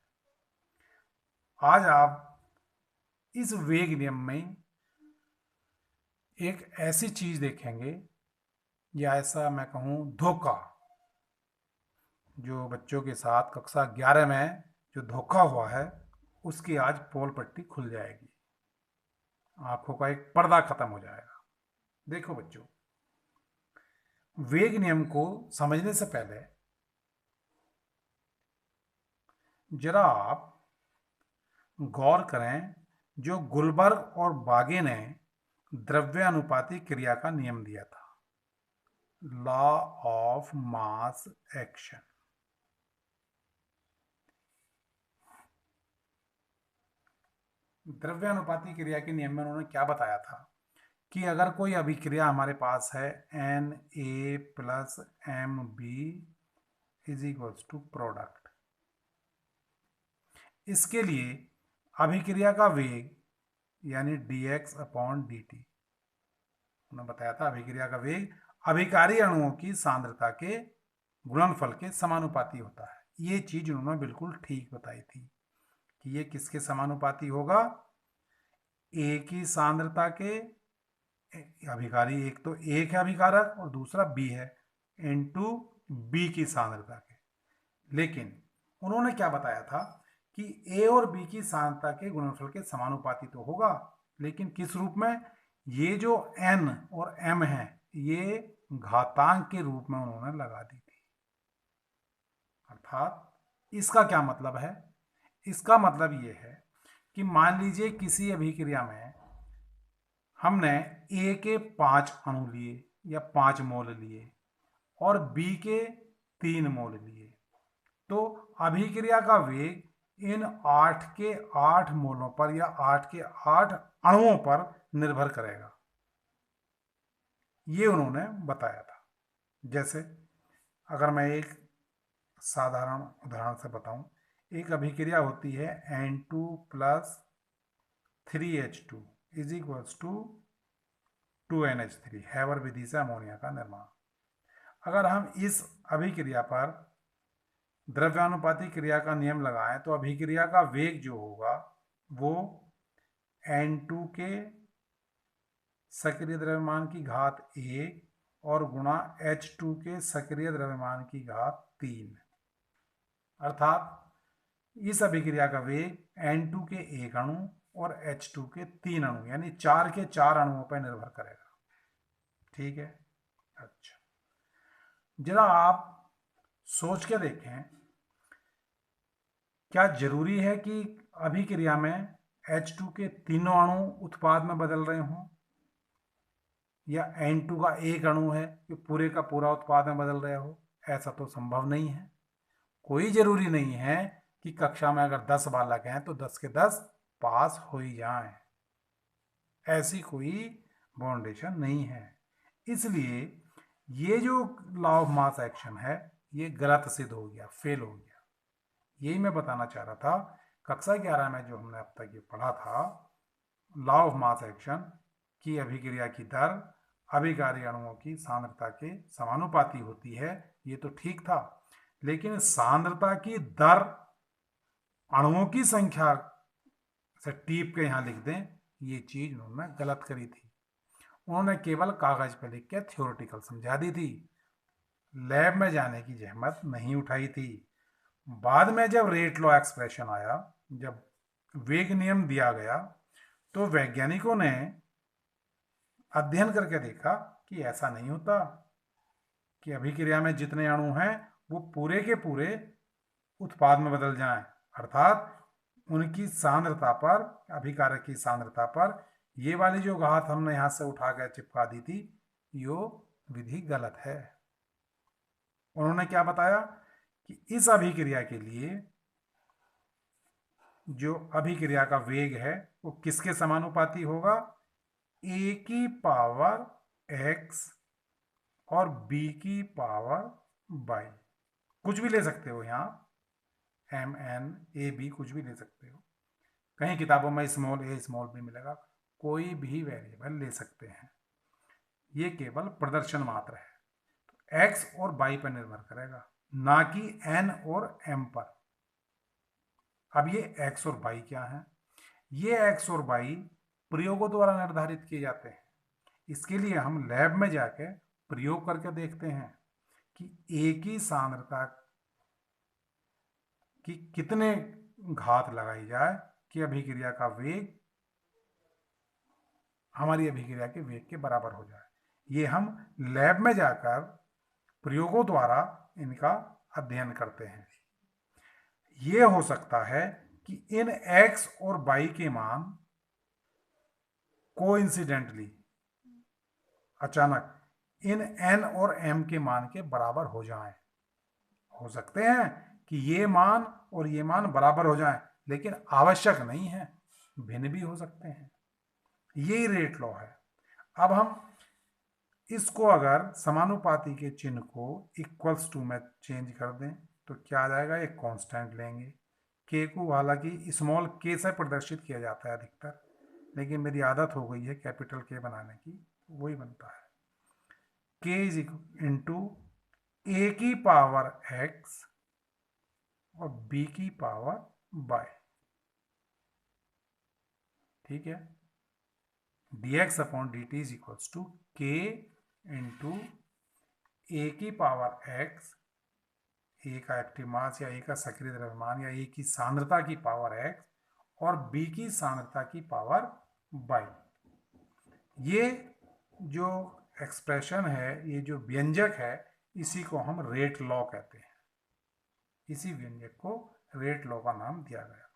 आज आप इस वेग नियम में एक ऐसी चीज देखेंगे, या ऐसा मैं कहूं धोखा, जो बच्चों के साथ कक्षा 11 में जो धोखा हुआ है उसकी आज पोल पट्टी खुल जाएगी, आंखों का एक पर्दा खत्म हो जाएगा। देखो बच्चों, वेग नियम को समझने से पहले जरा आप गौर करें जो गुलबर्ग और बागे ने द्रव्यानुपाती क्रिया का नियम दिया था, लॉ ऑफ मास एक्शन। द्रव्यानुपाती क्रिया के नियम में उन्होंने क्या बताया था कि अगर कोई अभिक्रिया हमारे पास है Na plus Mb is equals to product, इसके लिए अभिक्रिया का वेग यानी dx/dt, उन्होंने बताया था अभिक्रिया का वेग अभिकारी अणुओं की सांद्रता के गुणनफल के समानुपाती होता है। ये चीज उन्होंने बिल्कुल ठीक बताई थी कि ये किसके समानुपाती होगा, A की सांद्रता के, अभिकारी एक तो एक है अभिकारक और दूसरा B है, इनटू B की सांद्रता के। लेकिन उन्होंने क्या बताया था कि A और B की सांद्रता के गुणनफल के समानुपाती तो होगा, लेकिन किस रूप में, ये जो N और M है ये घातांक के रूप में उन्होंने लगा दी थी। अर्थात इसका क्या मतलब है, इसका मतलब ये है कि मान लीजिए किसी अभिक्रिया में हमने A के 5 अणु लिए या 5 मोल लिए और B के 3 मोल लिए, तो अभिक्रिया का वेग इन 8 के 8 मोलों पर या 8 के 8 अणुओं पर निर्भर करेगा, ये उन्होंने बताया था। जैसे अगर मैं एक साधारण उदाहरण से बताऊं, एक अभिक्रिया होती है N2 plus 3H2 is equals to 2NH3, Haber विधि से अमोनिया का निर्माण। अगर हम इस अभिक्रिया पर द्रव्यानुपाती क्रिया का नियम लगाएं तो अभिक्रिया का वेग जो होगा वो N2 के सक्रिय द्रव्यमान की घात 1 और गुणा H2 के सक्रिय द्रव्यमान की घात 3, अर्थात इस अभिक्रिया का वेग N2 के 1 अणु और H2 के 3 अणु यानी 4 के 4 अणुओं पर निर्भर करेगा। ठीक है। अच्छा, जरा आप सोच के देखें, क्या जरूरी है कि अभिक्रिया में H2 के तीनों अणु उत्पाद में बदल रहे हों, या N2 का एक अणु है कि पूरे का पूरा उत्पाद में बदल रहे हो? ऐसा तो संभव नहीं है। कोई जरूरी नहीं है कि कक्षा में अगर 10 बालक हैं तो 10 के 10 पास हो ही जाएं, ऐसी कोई बाउंडेशन नहीं है। इसलिए ये जो लॉ ऑफ मास एक्शन है ये गलत सिद्ध हो गया, फेल हो गया। यही मैं बताना चाह रहा था। कक्षा 11 में जो हमने अब तक ये पढ़ा था, लॉ ऑफ मास एक्शन की अभिक्रिया की दर अभिकारी अणुओं की सांद्रता के समानुपाती होती है, ये तो ठीक था, लेकिन सांद्रता की दर अणुओं की संख्या से टीप के यहाँ लिख दें, ये चीज उन्होंने गलत करी थी। उन्होंने केवल कागज पर लिख के थ्योरेटिकल समझा दी थी, लैब में जाने की जहमत नहीं उठाई थी। बाद में जब रेट लॉ एक्सप्रेशन आया, जब वेग नियम दिया गया, तो वैज्ञानिकों ने अध्ययन करके देखा कि ऐसा नहीं होता कि अभिक्रिया में जितने अणु हैं वो पूरे के पूरे उत्पाद में बदल जाएं, अर्थात उनकी सांद्रता पर, अभिकारक की सांद्रता पर ये वाली जो घात हमने यहां से उठा कर चिपका दी थी, यो विधि गलत है। उन्होंने क्या बताया कि इस अभिक्रिया के लिए जो अभिक्रिया का वेग है वो किसके समानुपाती होगा? A की पावर x और B की पावर y। कुछ भी ले सकते हो, यहाँ MN AB कुछ भी ले सकते हो, कहीं किताबों में स्मॉल a स्मॉल b मिलेगा, कोई भी वेरिएबल ले सकते हैं, ये केवल प्रदर्शन मात्र है। तो x और y पर निर्भर करेगा, ना कि n और m पर। अब ये x और y क्या है? ये x और y प्रयोगों द्वारा निर्धारित किए जाते हैं। इसके लिए हम लैब में जाके प्रयोग करके देखते हैं कि A की सांद्रता की कितने घात लगाई जाए कि अभिक्रिया का वेग हमारी अभिक्रिया के वेग के बराबर हो जाए। ये हम लैब में जाकर प्रयोगों द्वारा इनका अध्ययन करते हैं। ये हो सकता है कि इन x और y के मान कोइंसिडेंटली, अचानक, इन n और m के मान के बराबर हो जाएं। हो सकते हैं कि ये मान और ये मान बराबर हो जाएं, लेकिन आवश्यक नहीं है, भिन्न भी हो सकते हैं। यही रेट लॉ है। अब हम इसको अगर समानुपाती के चिन्ह को इक्वल्स टू में चेंज कर दें तो क्या आ जाएगा? एक कांस्टेंट लेंगे, k को हालांकि स्मॉल k से प्रदर्शित किया जाता है अधिकतर, लेकिन मेरी आदत हो गई है कैपिटल K बनाने की, वही बनता है k इज इंटू A की पावर x और B की पावर y। ठीक है। dx upon dt is equals to k into A की पावर x, A का एक्टिव मास या A का सक्रिय द्रव्यमान या A की सांद्रता की पावर x और B की सांद्रता की पावर y। ये जो एक्सप्रेशन है, ये जो व्यंजक है, इसी को हम रेट लॉ कहते हैं। इसी व्यंजक को रेट लॉ का नाम दिया गया।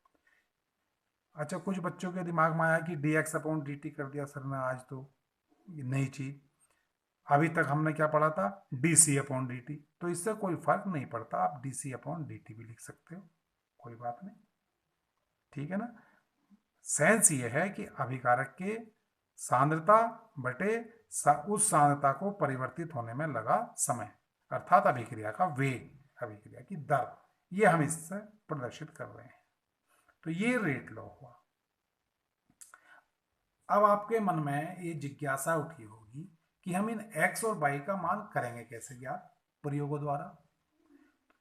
अच्छा, कुछ बच्चों के दिमाग में आया कि dx अपॉन dt कर दिया सर ने आज, तो ये नई चीज। अभी तक हमने क्या पढ़ा था? dc upon dt। तो इससे कोई फर्क नहीं पड़ता, आप dc अपॉन dt भी लिख सकते हो, कोई बात नहीं। ठीक है ना? सेंस ये है कि अभिकारक के सांद्रता बटे उस सांद्रता को परिवर्तित होने में लगा समय, अर्थात अभिक्रिया का वेग, अभिक्रिया की दर, ये हम इससे प्रदर्शित कर रहे हैं। तो ये रेट लॉ हुआ। अब आपके मन में ये जिज्ञासा उठी होगी कि हम इन x और y का मान करेंगे कैसे ज्ञात प्रयोगों द्वारा।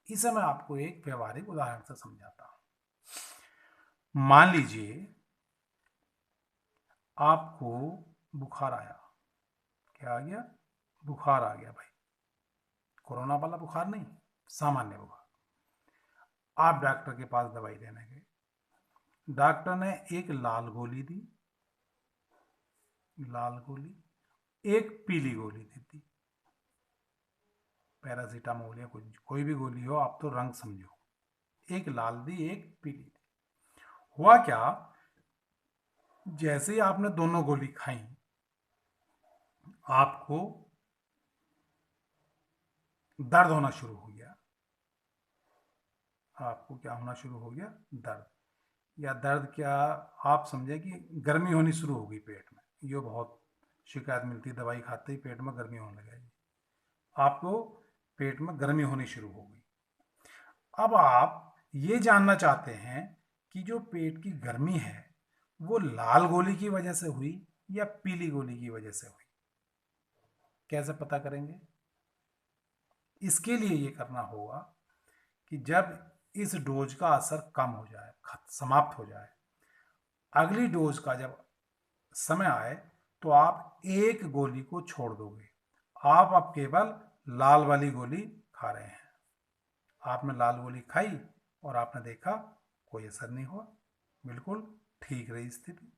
इसे मैं आपको एक व्यवहारिक उदाहरण से समझाता हूं। मान लीजिए आपको बुखार आया। क्या आ गया? बुखार आ गया भाई। कोरोना वाला बुखार नहीं, सामान्य बुखार। आप डॉक्टर के पास दवाई लेने गए। डॉक्टर ने एक लाल गोली दी, लाल गोली, एक पीली गोली दी थी। पैरासीटामोल या कोई भी गोली हो, आप तो रंग समझो। एक लाल दी, एक पीली दी। हुआ क्या, जैसे ही आपने दोनों गोली खाई, आपको दर्द होना शुरू हो गया। आपको क्या होना शुरू हो गया? दर्द। या दर्द क्या, आप समझे कि गर्मी होनी शुरू हो गई पेट में। ये बहुत शिकायत मिलती है, दवाई खाते ही पेट में गर्मी होने लगेगी। आपको पेट में गर्मी होनी शुरू हो गई। अब आप ये जानना चाहते हैं कि जो पेट की गर्मी है वो लाल गोली की वजह से हुई या पीली गोली की वजह से हुई। कैसे पता करेंगे? इसके लिए ये करना होगा कि जब इस डोज का असर कम हो जाए, समाप्त हो जाए, अगली डोज का जब समय आए, तो आप एक गोली को छोड़ दोगे। आप अब केवल लाल वाली गोली खा रहे हैं। आपने लाल गोली खाई और आपने देखा कोई असर नहीं हुआ, बिल्कुल ठीक रही स्थिति,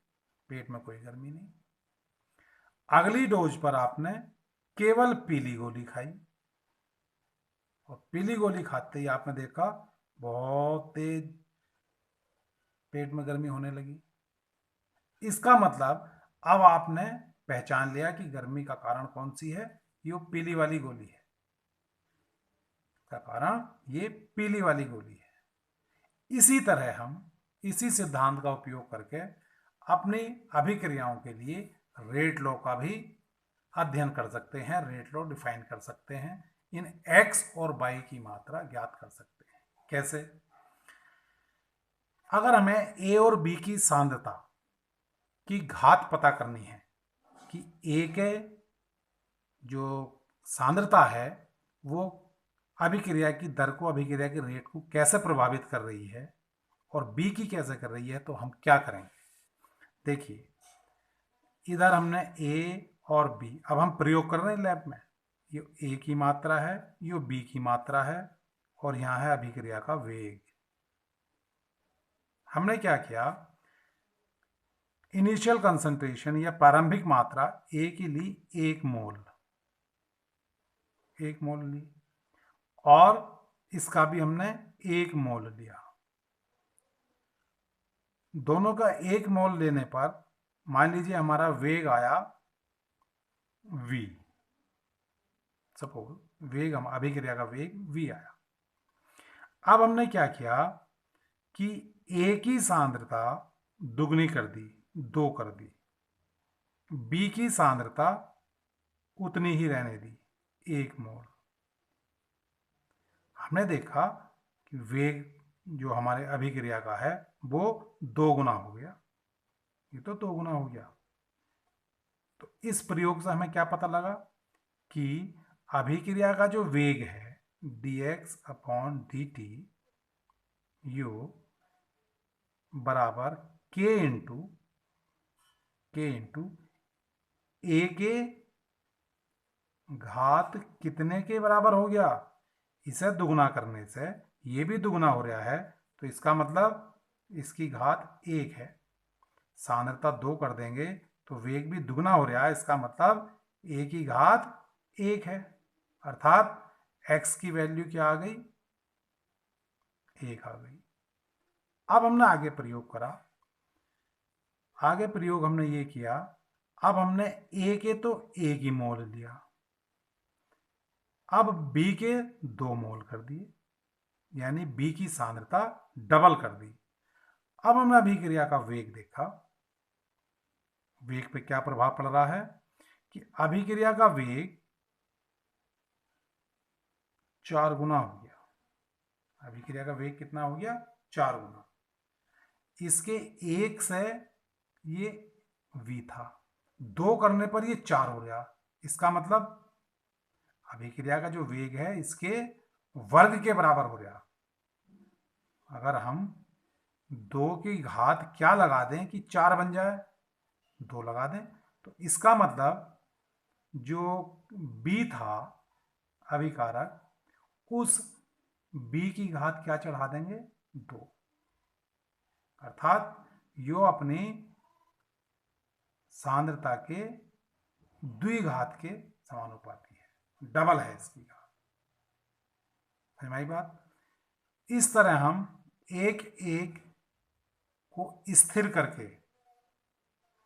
पेट में कोई गर्मी नहीं। अगली डोज पर आपने केवल पीली गोली खाई और पीली गोली खाते ही आपने देखा बहुत तेज पेट में गर्मी होने लगी। इसका मतलब अब आपने पहचान लिया कि गर्मी का कारण कौन सी है, ये पीली वाली गोली है। का कारण ये पीली वाली गोली है। इसी तरह हम इसी सिद्धांत का उपयोग करके अपनी अभिक्रियाओं के लिए रेट लॉ का भी अध्ययन कर सकते हैं, रेट लॉ डिफाइन कर सकते हैं, इन x और y की मात्रा ज्ञात कर सकते हैं। कैसे? अगर हमें a और b की सांद्रता की घात पता करनी है कि a के जो सांद्रता है वो अभिक्रिया की दर को, अभिक्रिया के रेट को कैसे प्रभावित कर रही है और बी की कैसे कर रही है, तो हम क्या करेंगे? देखिए, इधर हमने ए और बी, अब हम प्रयोग कर रहे हैं लैब में। ये ए की मात्रा है, ये बी की मात्रा है, और यहां है अभिक्रिया का वेग। हमने क्या किया, इनिशियल कंसंट्रेशन या प्रारंभिक मात्रा ए की ली 1 मोल, 1 मोल ली, और इसका भी हमने 1 मोल लिया। दोनों का 1 मोल लेने पर मान लीजिए हमारा वेग आया v। सपोज वेग, हम अभिक्रिया का वेग v आया। अब हमने क्या किया कि a की सांद्रता दुगनी कर दी, 2 कर दी, b की सांद्रता उतनी ही रहने दी, 1 मोल। हमने देखा कि वेग जो हमारे अभिक्रिया का है वो 2 गुना हो गया। ये तो 2 गुना हो गया। तो इस प्रयोग से हमें क्या पता लगा कि अभिक्रिया का जो वेग है dx/dt यू बराबर k इंटू ए के घात कितने के बराबर हो गया? इसे दुगुना करने से ये भी दुगुना हो रहा है, तो इसका मतलब इसकी घात 1 है। सांद्रता 2 कर देंगे तो वेग भी दुगना हो रहा है, इसका मतलब a की घात 1 है, अर्थात x की वैल्यू क्या आ गई? 1 आ गई। अब हमने आगे प्रयोग करा। आगे प्रयोग हमने ये किया, अब हमने a के तो 1 ही मोल लिया, अब b के 2 मोल कर दिए, यानी b की सांद्रता डबल कर दी। अब हमने अभिक्रिया का वेग देखा। वेग पे क्या प्रभाव पड़ रहा है कि अभिक्रिया का वेग 4 गुना हो गया। अभिक्रिया का वेग कितना हो गया? 4 गुना। इसके 1 से ये v था, 2 करने पर ये 4 हो गया। इसका मतलब अभिक्रिया का जो वेग है इसके वर्ग के बराबर हो गया। अगर हम 2 की घात क्या लगा दें कि 4 बन जाए, 2 लगा दें, तो इसका मतलब जो b था अभिकारक, उस b की घात क्या चढ़ा देंगे, 2। अर्थात यो अपनी सांद्रता के द्विघात के समानुपाती है, डबल है इसकी घात। समझ में आई बात? इस तरह हम एक एक को स्थिर करके,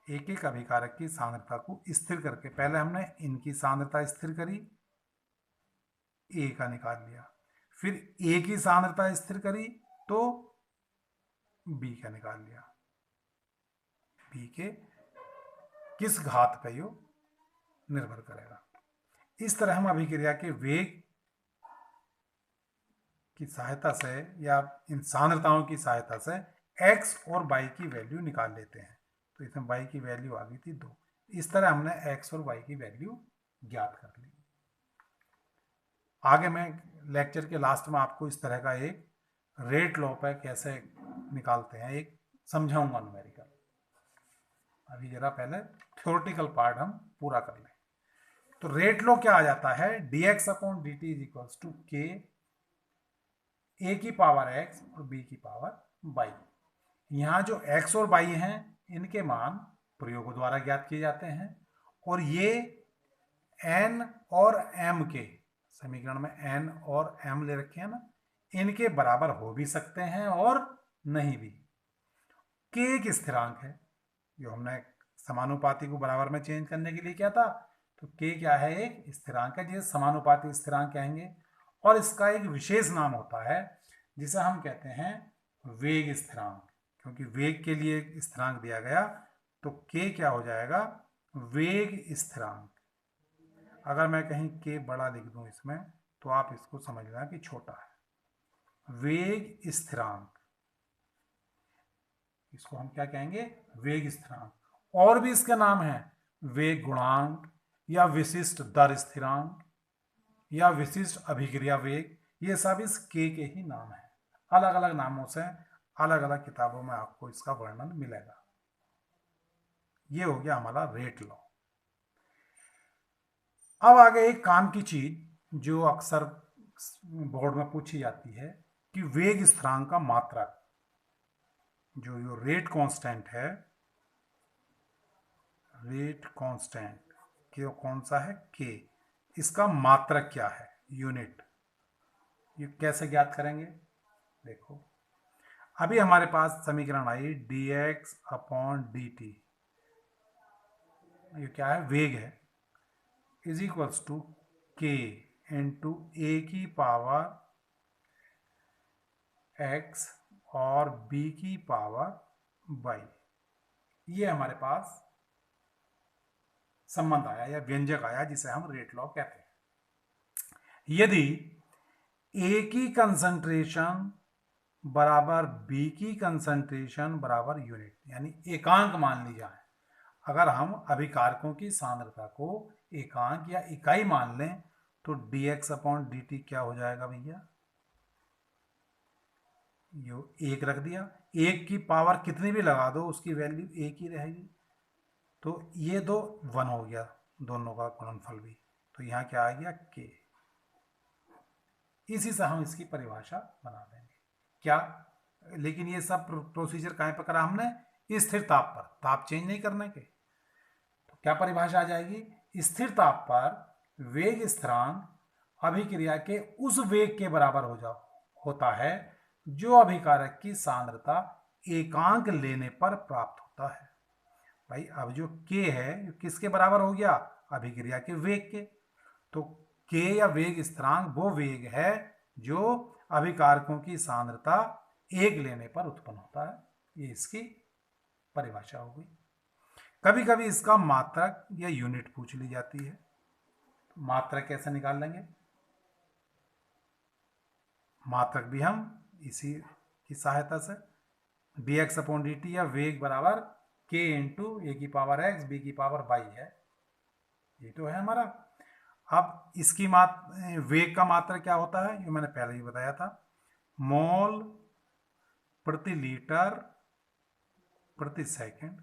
एक एक अभिकारक की सांद्रता को स्थिर करके, पहले हमने इनकी सांद्रता स्थिर करी, ए का निकाल लिया, फिर ए की सांद्रता स्थिर करी तो बी का निकाल लिया। बी के किस घात पे यो निर्भर करेगा। इस तरह हम अभिक्रिया के वेग की सहायता से या इन सांद्रताओं की सहायता से x और y की वैल्यू निकाल लेते हैं। तो इसमें y की वैल्यू आ गई थी 2। इस तरह हमने x और y की वैल्यू ज्ञात कर ली। आगे मैं लेक्चर के लास्ट में आपको इस तरह का एक रेट लॉ पर कैसे निकालते हैं एक समझाऊंगा न्यूमेरिकल। अभी जरा पहले थ्योरेटिकल पार्ट हम पूरा कर लें। तो रेट लॉ क्या आ जाता है, dx upon dt is equals to k a की पावर x और b की पावर y। यहाँ जो x और y हैं इनके मान प्रयोग द्वारा ज्ञात किए जाते हैं, और ये n और m के समीकरण में n और m ले रखे हैं ना, इनके बराबर हो भी सकते हैं और नहीं भी। k एक स्थिरांक है, जो हमने समानुपाती को बराबर में चेंज करने के लिए किया था। तो k क्या है, एक स्थिरांक है जिसे समानुपाती स्थिरांक कहेंगे, और इसका एक विशेष नाम होता है जिसे हम कहते हैं वेग स्थिरांक, क्योंकि वेग के लिए स्थिरांक दिया गया। तो k क्या हो जाएगा, वेग स्थिरांक। अगर मैं कहीं k बड़ा लिख दूं इसमें, तो आप इसको समझना कि छोटा है। वेग स्थिरांक, इसको हम क्या कहेंगे, वेग स्थिरांक। और भी इसके नाम हैं, वेग गुणांक या विशिष्ट दर स्थिरांक या विशिष्ट अभिक्रिया वेग। ये सब इस k के ही नाम हैं। अलग अलग नामों से अलग अलग किताबों में आपको इसका वर्णन मिलेगा। ये हो गया हमारा रेट लॉ। अब आगे एक काम की चीज जो अक्सर बोर्ड में पूछी जाती है कि वेग स्थिरांक का मात्रक, जो यो रेट कांस्टेंट है, रेट कांस्टेंट क्यों कौन सा है, k, इसका मात्रक क्या है, यूनिट। ये कैसे ज्ञात करेंगे, देखो अभी हमारे पास समीकरण आई dx अपॉन dt, ये क्या है, वेग है, is equals to k into a की पावर x और b की पावर y। ये हमारे पास संबंध आया या व्यंजक आया जिसे हम रेट लॉ कहते हैं। यदि a की कंसंट्रेशन बराबर b की कंसंट्रेशन बराबर यूनिट, यानी एकांक मान ली जाए, अगर हम अभिकारकों की सांद्रता को एकांक या इकाई मान लें, तो dx अपॉन dt क्या हो जाएगा भैया, यो 1 रख दिया, 1 की पावर कितनी भी लगा दो उसकी वैल्यू 1 ही रहेगी। तो ये दो 1 हो गया, दोनों का गुणनफल भी। तो यहाँ क्या आ गया, k। इसी से हम इसकी परिभाषा बना देंगे क्या, लेकिन ये सब प्रोसीजर कहाँ पर करा हमने, स्थिर ताप पर, ताप चेंज नहीं करने के। तो क्या परिभाषा आ जाएगी, स्थिर ताप पर वेग स्थिरांक अभिक्रिया के उस वेग के बराबर होता है जो अभिकारक की सांद्रता एकांक लेने पर प्राप्त होता है। भाई अब जो k है किसके बराबर हो गया, अभिक्रिया के वेग के। तो k या वेग स्थिरांक वो वेग है जो अभिकारकों की सांद्रता 1 लेने पर उत्पन्न होता है। ये इसकी परिभाषा हो गई। कभी कभी इसका मात्रक या यूनिट पूछ ली जाती है, तो मात्रक कैसे निकाल लेंगे, मात्रक भी हम इसी की सहायता से dx अपॉन dt या वेग बराबर k इंटू ए की पावर x b की पावर y है, ये तो है हमारा। अब इसकी वेग का मात्रा क्या होता है, ये मैंने पहले ही बताया था, मोल प्रति लीटर प्रति सेकंड,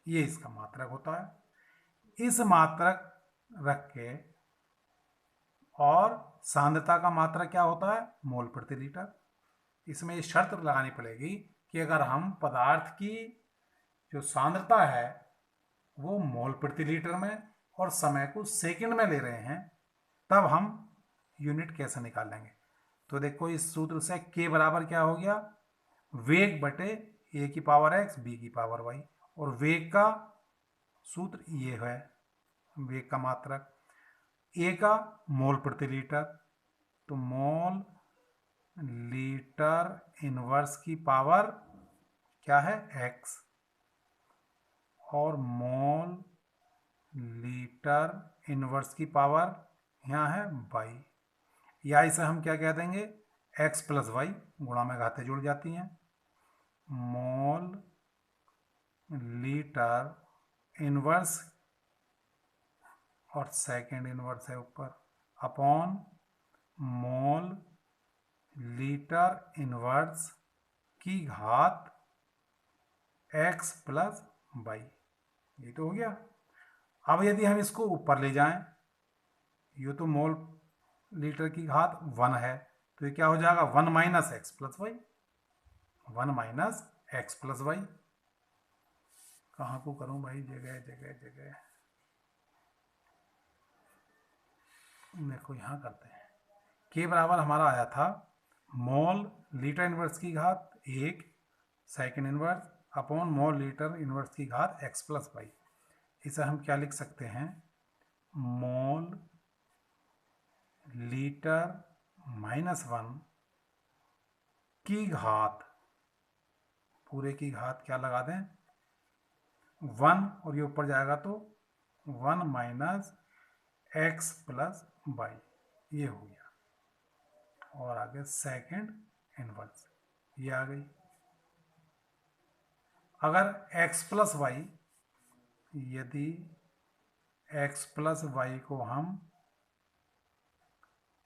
ये इसका मात्रक होता है। इस मात्रक रख के और सांद्रता का मात्रक क्या होता है, मोल प्रति लीटर। इसमें ये शर्त लगानी पड़ेगी कि अगर हम पदार्थ की जो सांद्रता है वो मोल प्रति लीटर में और समय को सेकंड में ले रहे हैं, तब हम यूनिट कैसे निकालेंगे। तो देखो इस सूत्र से k बराबर क्या हो गया, वेग बटे a की पावर x b की पावर y, और वेग का सूत्र ये है, वेग का मात्रक a का मोल प्रति लीटर, तो मोल लीटर इनवर्स की पावर क्या है x, और मोल लीटर इनवर्स की पावर यहाँ है y, या इसे हम क्या कह देंगे, x प्लस वाई, गुणा में घातें जुड़ जाती हैं, मोल लीटर इनवर्स और सेकंड इनवर्स है ऊपर, अपॉन मोल लीटर इनवर्स की घात x प्लस वाई, ये तो हो गया। अब यदि हम इसको ऊपर ले जाएं, ये तो मोल लीटर की घात 1 है, तो ये क्या हो जाएगा, 1 minus X plus Y, 1 minus X plus Y. कहाँ को करूं भाई, जगह जगह जगह, देखो यहाँ करते हैं। के बराबर हमारा आया था मोल लीटर इनवर्स की घात 1 second inverse upon mole litre inverse की घात x प्लस वाई। इसे हम क्या लिख सकते हैं, मोल लीटर माइनस 1 की घात, पूरे की घात क्या लगा दें 1, और ये ऊपर जाएगा तो 1 माइनस एक्स प्लस वाई, ये हो गया, और आगे सेकंड इनवर्स ये आ गई। अगर x प्लस वाई, यदि x प्लस वाई को हम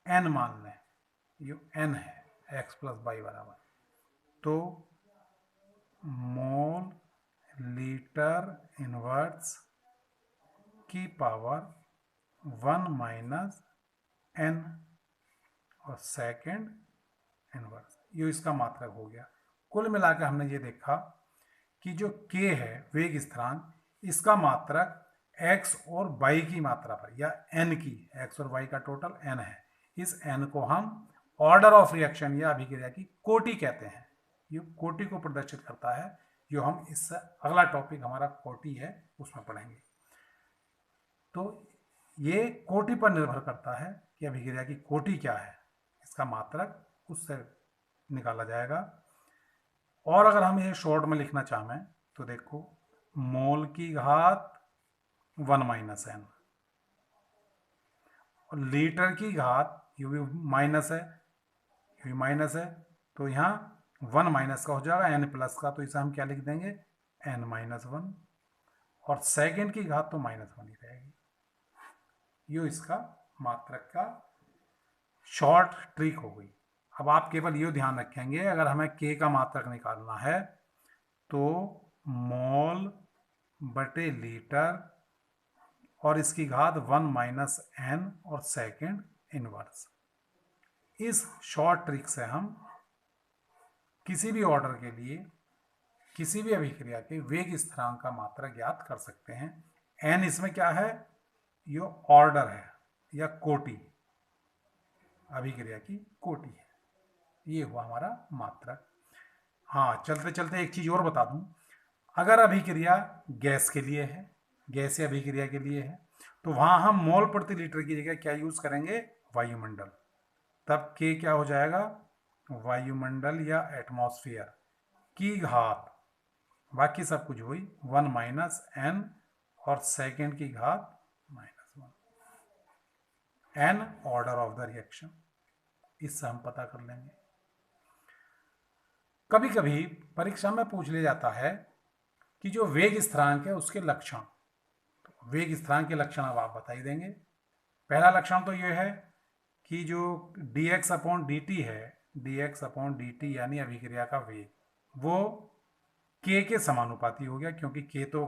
n मान लें, ये n है x प्लस वाई बराबर, तो मोल लीटर इनवर्स की पावर 1 माइनस n और सेकंड इनवर्स, ये इसका मात्रक हो गया। कुल मिलाकर हमने ये देखा कि जो k है वेग स्थिरांक, इसका मात्रक x और y की मात्रा पर, या n की, x और y का टोटल n है, इस n को हम ऑर्डर ऑफ रिएक्शन या अभिक्रिया की कोटि कहते हैं। ये कोटि को प्रदर्शित करता है, जो हम इससे अगला टॉपिक हमारा कोटि है उसमें पढ़ेंगे। तो ये कोटि पर निर्भर करता है कि अभिक्रिया की कोटि क्या है, इसका मात्रक उससे निकाला जाएगा। और अगर हम ये शॉर्ट में लिखना चाहें तो देखो, मोल की घात 1 माइनस एन, और लीटर की घात, ये भी माइनस है, ये भी माइनस है, तो यहाँ 1 माइनस का हो जाएगा एन प्लस का, तो इसे हम क्या लिख देंगे, एन माइनस 1, और सेकेंड की घात तो माइनस 1 ही रहेगी। ये इसका मात्रक का शॉर्ट ट्रिक हो गई। अब आप केवल ये ध्यान रखेंगे, अगर हमें k का मात्रक निकालना है तो मोल बटे लीटर और इसकी घात 1 माइनस एन और सेकेंड इनवर्स। इस शॉर्ट ट्रिक से हम किसी भी ऑर्डर के लिए किसी भी अभिक्रिया के वेग स्थिरांक का मात्रक ज्ञात कर सकते हैं। एन इसमें क्या है, ये ऑर्डर है या कोटि, अभिक्रिया की कोटि है, ये हुआ हमारा मात्रक। हाँ, चलते चलते एक चीज और बता दूं, अगर अभिक्रिया गैस के लिए है, गैसीय अभिक्रिया के लिए है, तो वहां हम मोल प्रति लीटर की जगह क्या यूज करेंगे, वायुमंडल। तब k क्या हो जाएगा, वायुमंडल या एटमॉस्फेयर की घात, बाकी सब कुछ हुई 1 माइनस एन और सेकेंड की घात -1, n order of the reaction, इससे हम पता कर लेंगे। कभी कभी परीक्षा में पूछ लिया जाता है कि जो वेग स्थिरांक है उसके लक्षण। तो वेग स्थिरांक के लक्षण अब आप बता ही देंगे। पहला लक्षण तो ये है कि जो dx अपॉन dt है, dx अपॉन dt यानी अभिक्रिया का वेग, वो k के समानुपाती हो गया, क्योंकि k तो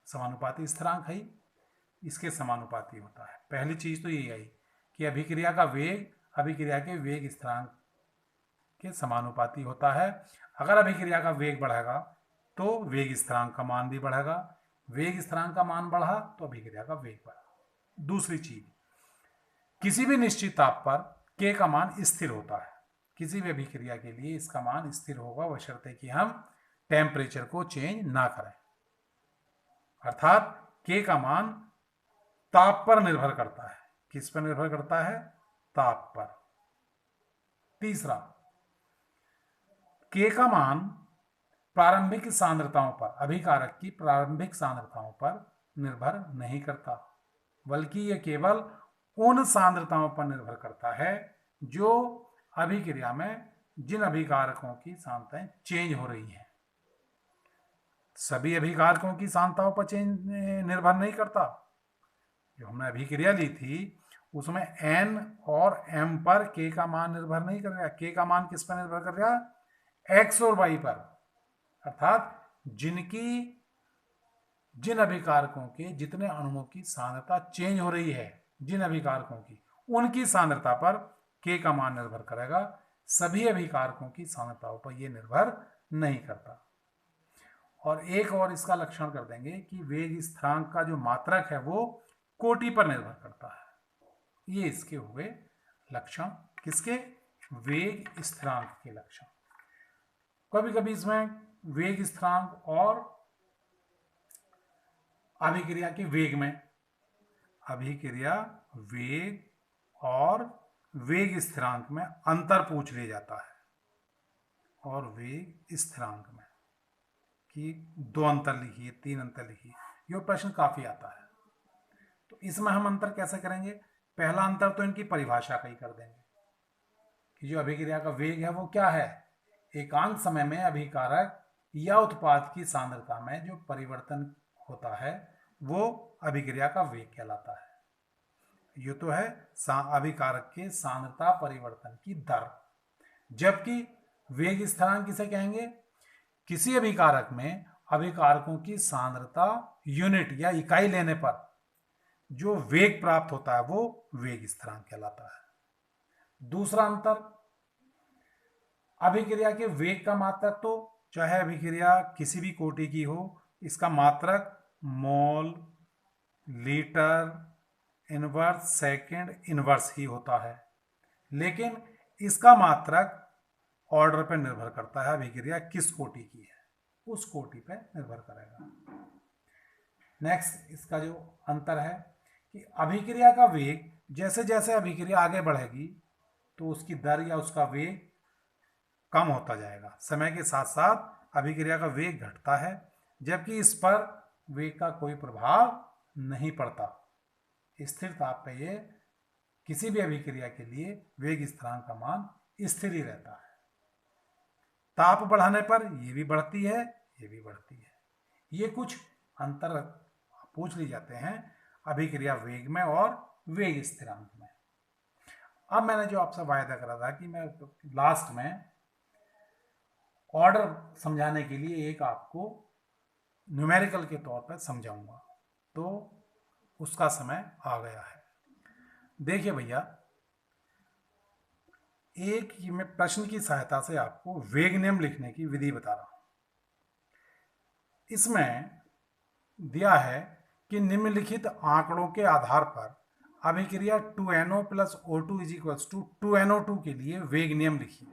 समानुपाती स्थिरांक है ही, इसके समानुपाती होता है। पहली चीज तो यही आई कि अभिक्रिया का वेग अभिक्रिया के वेग स्थिरांक के समानुपाती होता है। अगर अभिक्रिया का वेग बढ़ेगा तो वेग स्थिरांक का मान भी बढ़ेगा, वेग स्थिरांक का मान बढ़ा तो अभिक्रिया का वेग बढ़ा। दूसरी चीज, किसी भी निश्चित ताप पर k का मान स्थिर होता है। किसी भी अभिक्रिया के लिए इसका मान स्थिर होगा, बशर्ते कि हम टेम्परेचर को चेंज ना करें। अर्थात k का मान ताप पर निर्भर करता है। किस पर निर्भर करता है? ताप पर। तीसरा, k का मान प्रारंभिक सांद्रताओं पर, अभिकारक की प्रारंभिक सांद्रताओं पर निर्भर नहीं करता, बल्कि यह केवल उन सांद्रताओं पर निर्भर करता है जो अभिक्रिया में जिन अभिकारकों की सांद्रताएं चेंज हो रही हैं। सभी अभिकारकों की सांद्रताओं पर चेंज निर्भर नहीं करता। जो हमने अभिक्रिया ली थी उसमें n और m पर k का मान निर्भर नहीं कर रहा। k का मान किस पर निर्भर कर रहा? x और y पर। अर्थात जिन अभिकारकों के जितने अणुओं की सांद्रता चेंज हो रही है, जिन अभिकारकों की, उनकी सांद्रता पर k का मान निर्भर करेगा। सभी अभिकारकों की सांद्रताओं पर यह निर्भर नहीं करता। और एक और इसका लक्षण कर देंगे कि वेग स्थिरांक का जो मात्रक है वो कोटि पर निर्भर करता है। ये इसके हुए लक्षण, किसके? वेग स्थिरांक के लक्षण। कभी कभी इसमें वेग स्थिरांक और अभिक्रिया के वेग में, अभिक्रिया वेग और वेग स्थिरांक में अंतर पूछ लिया जाता है। और वेग स्थिरांक में कि 2 अंतर लिखिए, 3 अंतर लिखिए, ये प्रश्न काफी आता है। तो इसमें हम अंतर कैसे करेंगे? पहला अंतर तो इनकी परिभाषा का ही कर देंगे कि जो अभिक्रिया का वेग है वो क्या है? एकांक समय में अभिकारक या उत्पाद की सांद्रता में जो परिवर्तन होता है वो अभिक्रिया का वेग कहलाता है। ये तो है अभिकारक के सांद्रता परिवर्तन की दर। जबकि वेग स्थिरांक किसे कहेंगे? किसी अभिकारक में अभिकारकों की सांद्रता यूनिट या इकाई लेने पर जो वेग प्राप्त होता है वो वेग स्थिरांक कहलाता है। दूसरा अंतर, अभिक्रिया के वेग का मात्रक तो चाहे अभिक्रिया किसी भी कोटि की हो, इसका मात्रक मोल, लीटर, इनवर्स, सेकंड, इनवर्स ही होता है। लेकिन इसका मात्रक ऑर्डर पर निर्भर करता है, अभिक्रिया किस कोटि की है उस कोटि पर निर्भर करेगा। नेक्स्ट इसका जो अंतर है कि अभिक्रिया का वेग, जैसे जैसे अभिक्रिया आगे बढ़ेगी तो उसकी दर या उसका वेग कम होता जाएगा। समय के साथ साथ अभिक्रिया का वेग घटता है, जबकि इस पर वेग का कोई प्रभाव नहीं पड़ता। स्थिर ताप पे ये किसी भी अभिक्रिया के लिए वेग स्थिरांक का मान स्थिर ही रहता है। ताप बढ़ाने पर ये भी बढ़ती है, ये भी बढ़ती है। ये कुछ अंतर पूछ लिए जाते हैं अभिक्रिया वेग में और वेग स्थिरांक में। अब मैंने जो आपसे वायदा करा था कि मैं लास्ट में ऑर्डर समझाने के लिए एक आपको न्यूमेरिकल के तौर पर समझाऊंगा, तो उसका समय आ गया है। देखिए भैया, एक मैं प्रश्न की सहायता से आपको वेग नियम लिखने की विधि बता रहा हूं। इसमें दिया है कि निम्नलिखित आंकड़ों के आधार पर अभिक्रिया 2NO + O2 = 2NO2 के लिए वेग नियम लिखिए।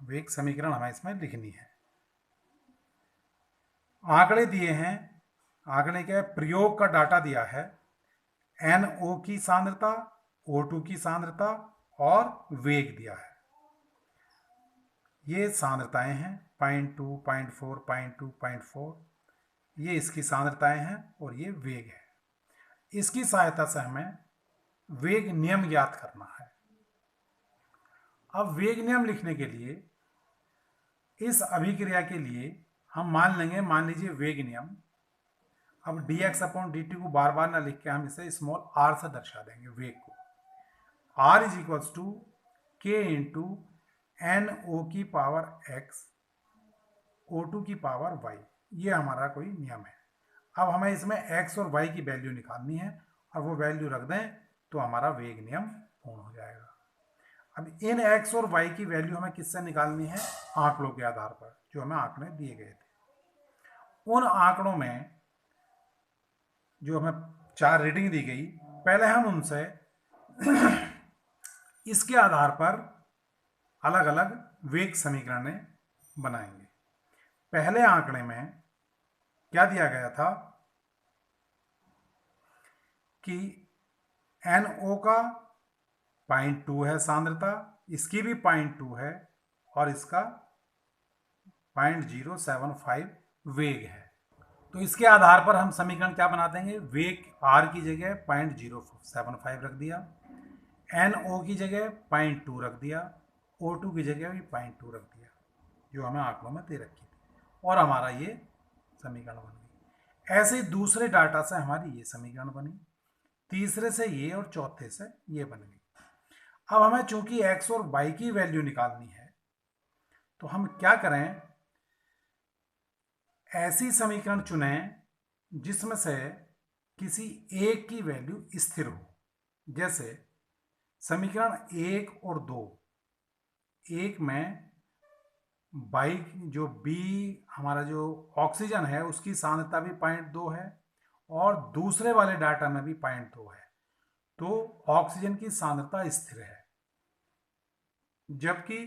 वेग समीकरण हमें इसमें लिखनी है। आंकड़े दिए हैं, आंकड़े के प्रयोग का डाटा दिया है, NO की सांद्रता, O2 की सांद्रता और वेग दिया है। ये सांद्रताएं हैं 0.2, 0.4, 0.2, 0.4, ये इसकी सांद्रताएं हैं और ये वेग है। इसकी सहायता से हमें वेग नियम ज्ञात करना है। अब वेग नियम लिखने के लिए इस अभिक्रिया के लिए हम मान लेंगे, मान लीजिए वेग नियम। अब dx अपॉन dt को बार बार ना लिख के हम इसे स्मॉल r से दर्शा देंगे वेग को। r is equals to k into N O की पावर x O2 की पावर y। ये हमारा कोई नियम है। अब हमें इसमें x और y की वैल्यू निकालनी है और वो वैल्यू रख दें तो हमारा वेग नियम पूर्ण हो जाएगा। अब इन x और y की वैल्यू हमें किससे निकालनी है? आंकड़ों के आधार पर जो हमें आंकड़े दिए गए थे। उन आंकड़ों में जो हमें 4 रीडिंग दी गई, पहले हम उनसे इसके आधार पर अलग अलग वेग समीकरणें बनाएंगे। पहले आंकड़े में क्या दिया गया था कि NO का 0.2 है सांद्रता, इसकी भी 0.2 है और इसका 0.075 वेग है। तो इसके आधार पर हम समीकरण क्या बना देंगे? वेग R की जगह 0.075 रख दिया, NO की जगह 0.2 रख दिया, O2 की जगह भी 0.2 रख दिया, जो हमें आंकड़ों में दे रखी थी, और हमारा ये समीकरण बन गई। ऐसे दूसरे डाटा से हमारी ये समीकरण बनी, तीसरे से ये और चौथे से ये बन गई। अब हमें चूंकि x और y की वैल्यू निकालनी है तो हम क्या करें? ऐसी समीकरण चुनें जिसमें से किसी एक की वैल्यू स्थिर हो। जैसे समीकरण 1 और 2, एक में बाई जो बी हमारा जो ऑक्सीजन है उसकी सांद्रता भी 0.2 है और दूसरे वाले डाटा में भी 0.2 है, तो ऑक्सीजन की सांद्रता स्थिर है, जबकि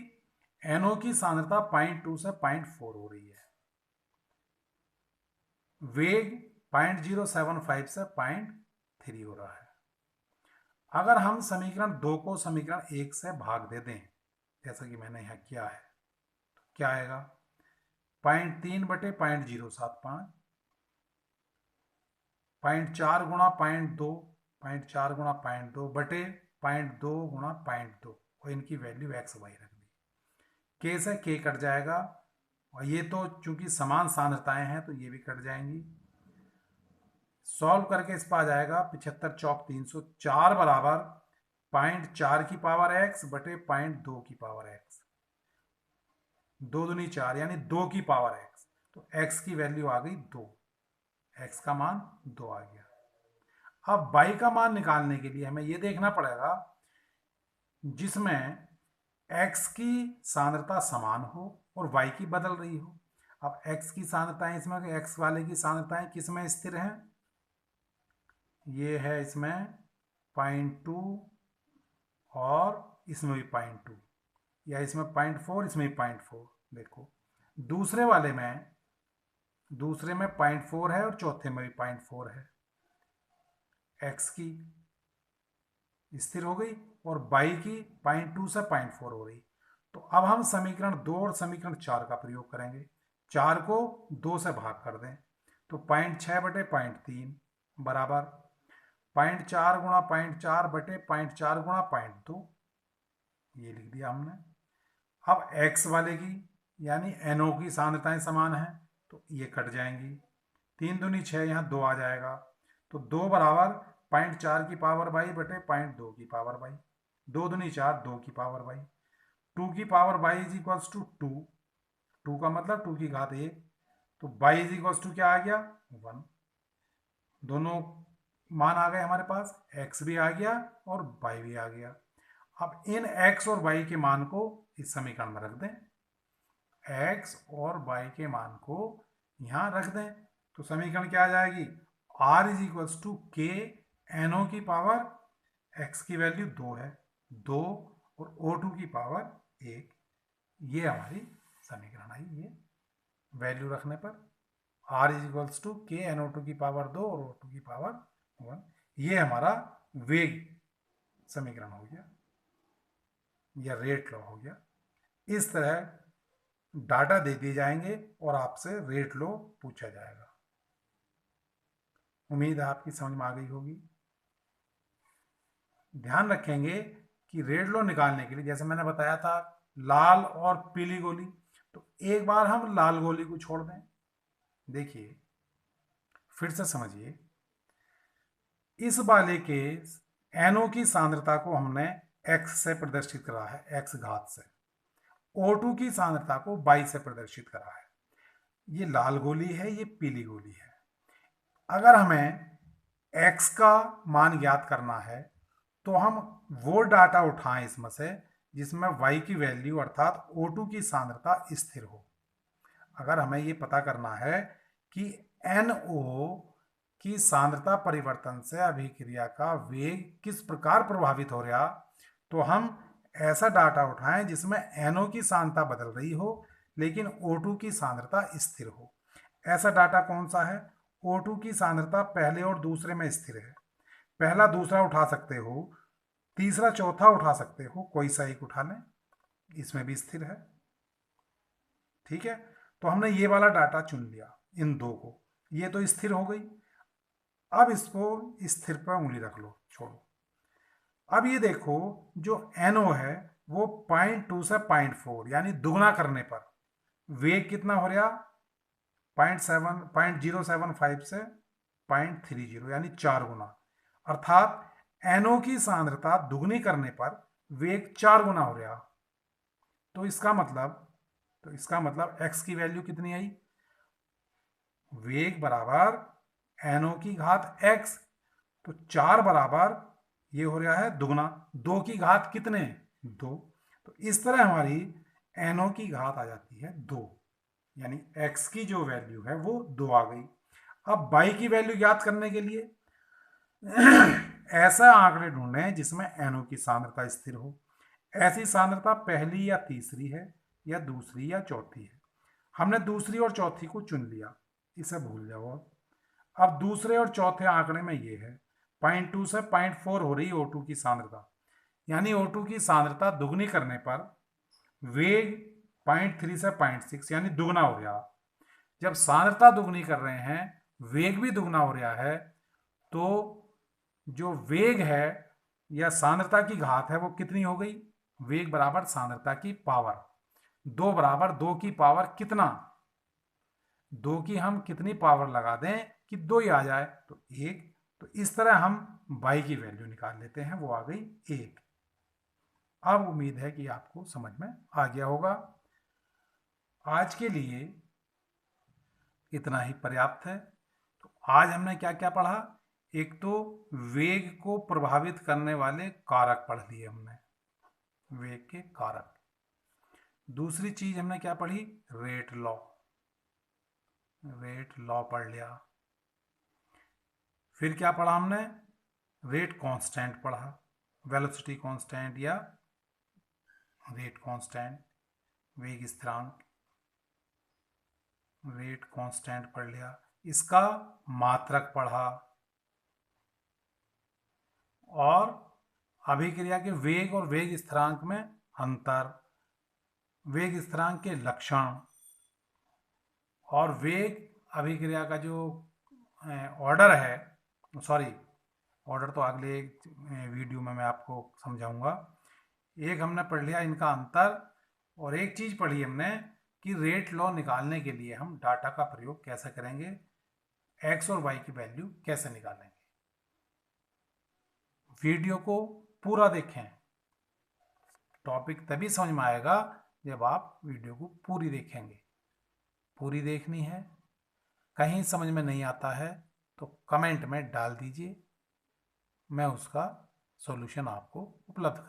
NO की सांद्रता 0.2 से 0.4 हो रही है। वेग 0.075 से 0.3 हो रहा है। अगर हम समीकरण 2 को समीकरण 1 से भाग दे दें, जैसा कि मैंने यहाँ किया है, तो क्या आएगा? 0.3 बटे 0.075, 0.4 गुणा 0.2, 0.4 गुणा 0.2 बटे 0.2 गुणा 0.2, और इनकी वैल्यू x y रख दी। k से k कट जाएगा और ये तो चूंकि समान सांद्रताएं हैं तो ये भी कट जाएंगी। सॉल्व करके इस पर आ जाएगा 75 चौक 304 बराबर 0.4 की पावर x बटे 0.2 की पावर x, 2 दूनी 4 यानी 2 की पावर x। तो x की वैल्यू आ गई 2, x का मान 2 आ गया। अब y का मान निकालने के लिए हमें यह देखना पड़ेगा जिसमें x की सांद्रता समान हो और y की बदल रही हो। अब x की सांद्रताएं, इसमें x वाले की सांद्रताएं किस में स्थिर हैं? ये है इसमें 0.2 और इसमें भी 0.2, या इसमें 0.4, इसमें भी 0.4। देखो दूसरे वाले में, दूसरे में 0.4 है और चौथे में भी 0.4 है। x की स्थिर हो गई और y की 0.2 से 0.4 हो गई। तो अब हम समीकरण 2 और समीकरण 4 का प्रयोग करेंगे। 4 को 2 से भाग कर दें तो 0.6 बटे 0.3 बराबर 0.4 गुणा 0.4 बटे 0.4 गुणा 0.2, ये लिख दिया हमने। अब x वाले की यानी NO की सांद्रताएं समान है तो ये कट जाएंगी, 3 दूनी 6, यहाँ 2 आ जाएगा, तो 2 बराबर 0.4 की पावर y बटे 0.2 की पावर y, 2 दूनी 4, 2 की पावर y, 2 की power y is equals to 2, 2 का मतलब 2 की घात 1, तो y इज इक्वल्स टू क्या आ गया? 1। दोनों मान आ गए हमारे पास, x भी आ गया और y भी आ गया। अब इन x और y के मान को इस समीकरण में रख दें, x और y के मान को यहां रख दें, तो समीकरण क्या आ जाएगी? r is equals to k NO की पावर x की वैल्यू 2 है, 2 और O2 की पावर 1। ये हमारी समीकरण आई। ये वैल्यू रखने पर r is equals to k NO2 की पावर 2 और O2 की पावर 1। ये हमारा वेग समीकरण हो गया या रेट लॉ हो गया। इस तरह डाटा दे दिए जाएंगे और आपसे रेट लॉ पूछा जाएगा। उम्मीद है आपकी समझ में आ गई होगी। ध्यान रखेंगे कि रेट लॉ निकालने के लिए, जैसे मैंने बताया था लाल और पीली गोली, तो एक बार हम लाल गोली को छोड़ दें, देखिए फिर से समझिए, इस वाले के NO की सांद्रता को हमने x से प्रदर्शित करा है, x घात से। O2 की सांद्रता को y से प्रदर्शित करा है। ये लाल गोली है, ये पीली गोली है। अगर हमें x का मान ज्ञात करना है तो हम वो डाटा उठाएं इसमें से जिसमें y की वैल्यू अर्थात O2 की सांद्रता स्थिर हो। अगर हमें ये पता करना है कि NO की सांद्रता परिवर्तन से अभिक्रिया का वेग किस प्रकार प्रभावित हो रहा, तो हम ऐसा डाटा उठाएं जिसमें NO की सांद्रता बदल रही हो लेकिन O2 की सांद्रता स्थिर हो। ऐसा डाटा कौन सा है? O2 की सांद्रता पहले और दूसरे में स्थिर है। पहला दूसरा उठा सकते हो, तीसरा चौथा उठा सकते हो, कोई सा एक उठा लें, इसमें भी स्थिर है। ठीक है, तो हमने ये वाला डाटा चुन लिया, इन दो को, ये तो स्थिर हो गई। अब इसको स्थिर पर उंगली रख लो, छोड़ो। अब ये देखो जो NO है वो 0.2 से 0.4 यानी दुगना करने पर वेग कितना हो रहा? 0.075 से 0.30 यानी 4 गुना। अर्थात NO की सांद्रता दुगनी करने पर वेग 4 गुना हो रहा। तो इसका मतलब x की वैल्यू कितनी आई? वेग बराबर NO की घात x, तो 4 बराबर ये हो रहा है दुगना, 2 की घात कितने? 2। तो इस तरह हमारी NO की घात आ जाती है 2, यानी x की जो वैल्यू है वो 2 आ गई। अब y की वैल्यू ज्ञात करने के लिए ऐसा आंकड़े ढूंढें जिसमें NO की सांद्रता स्थिर हो। ऐसी सांद्रता पहली या तीसरी है या दूसरी या चौथी है। हमने दूसरी और चौथी को चुन लिया, इसे भूल जाओ। अब दूसरे और चौथे आंकड़े में ये है 0.2 से 0.4 हो रही O2 की सांद्रता, यानी O2 की सांद्रता दुगनी करने पर वेग 0.3 से 0.6 यानी दुगना हो रहा। जब सांद्रता दुगनी कर रहे हैं, वेग भी दुगना हो रहा है, तो जो वेग है या सांद्रता की घात है वो कितनी हो गई? वेग बराबर सांद्रता की पावर, 2 बराबर 2 की पावर कितना? 2 की हम कितनी पावर लगा दें कि 2 ही आ जाए? तो 1। तो इस तरह हम y की वैल्यू निकाल लेते हैं, वो आ गई 1। अब उम्मीद है कि आपको समझ में आ गया होगा। आज के लिए इतना ही पर्याप्त है। तो आज हमने क्या क्या पढ़ा? एक तो वेग को प्रभावित करने वाले कारक पढ़ लिए हमने, वेग के कारक। दूसरी चीज हमने क्या पढ़ी? रेट लॉ पढ़ लिया। फिर क्या पढ़ा हमने? रेट कांस्टेंट पढ़ा, वेलोसिटी कांस्टेंट या रेट कांस्टेंट, वेग स्थिरांक, रेट कांस्टेंट पढ़ लिया। इसका मात्रक पढ़ा और अभिक्रिया के वेग और वेग स्थिरांक में अंतर, वेग स्थिरांक के लक्षण और वेग अभिक्रिया का जो ऑर्डर है, सॉरी ऑर्डर तो अगले वीडियो में मैं आपको समझाऊंगा। एक हमने पढ़ लिया इनका अंतर, और एक चीज पढ़ी हमने कि रेट लॉ निकालने के लिए हम डाटा का प्रयोग कैसे करेंगे, x और y की वैल्यू कैसे निकालेंगे। वीडियो को पूरा देखें, टॉपिक तभी समझ में आएगा जब आप वीडियो को पूरी देखेंगे। पूरी देखनी है। कहीं समझ में नहीं आता है तो कमेंट में डाल दीजिए, मैं उसका सॉल्यूशन आपको उपलब्ध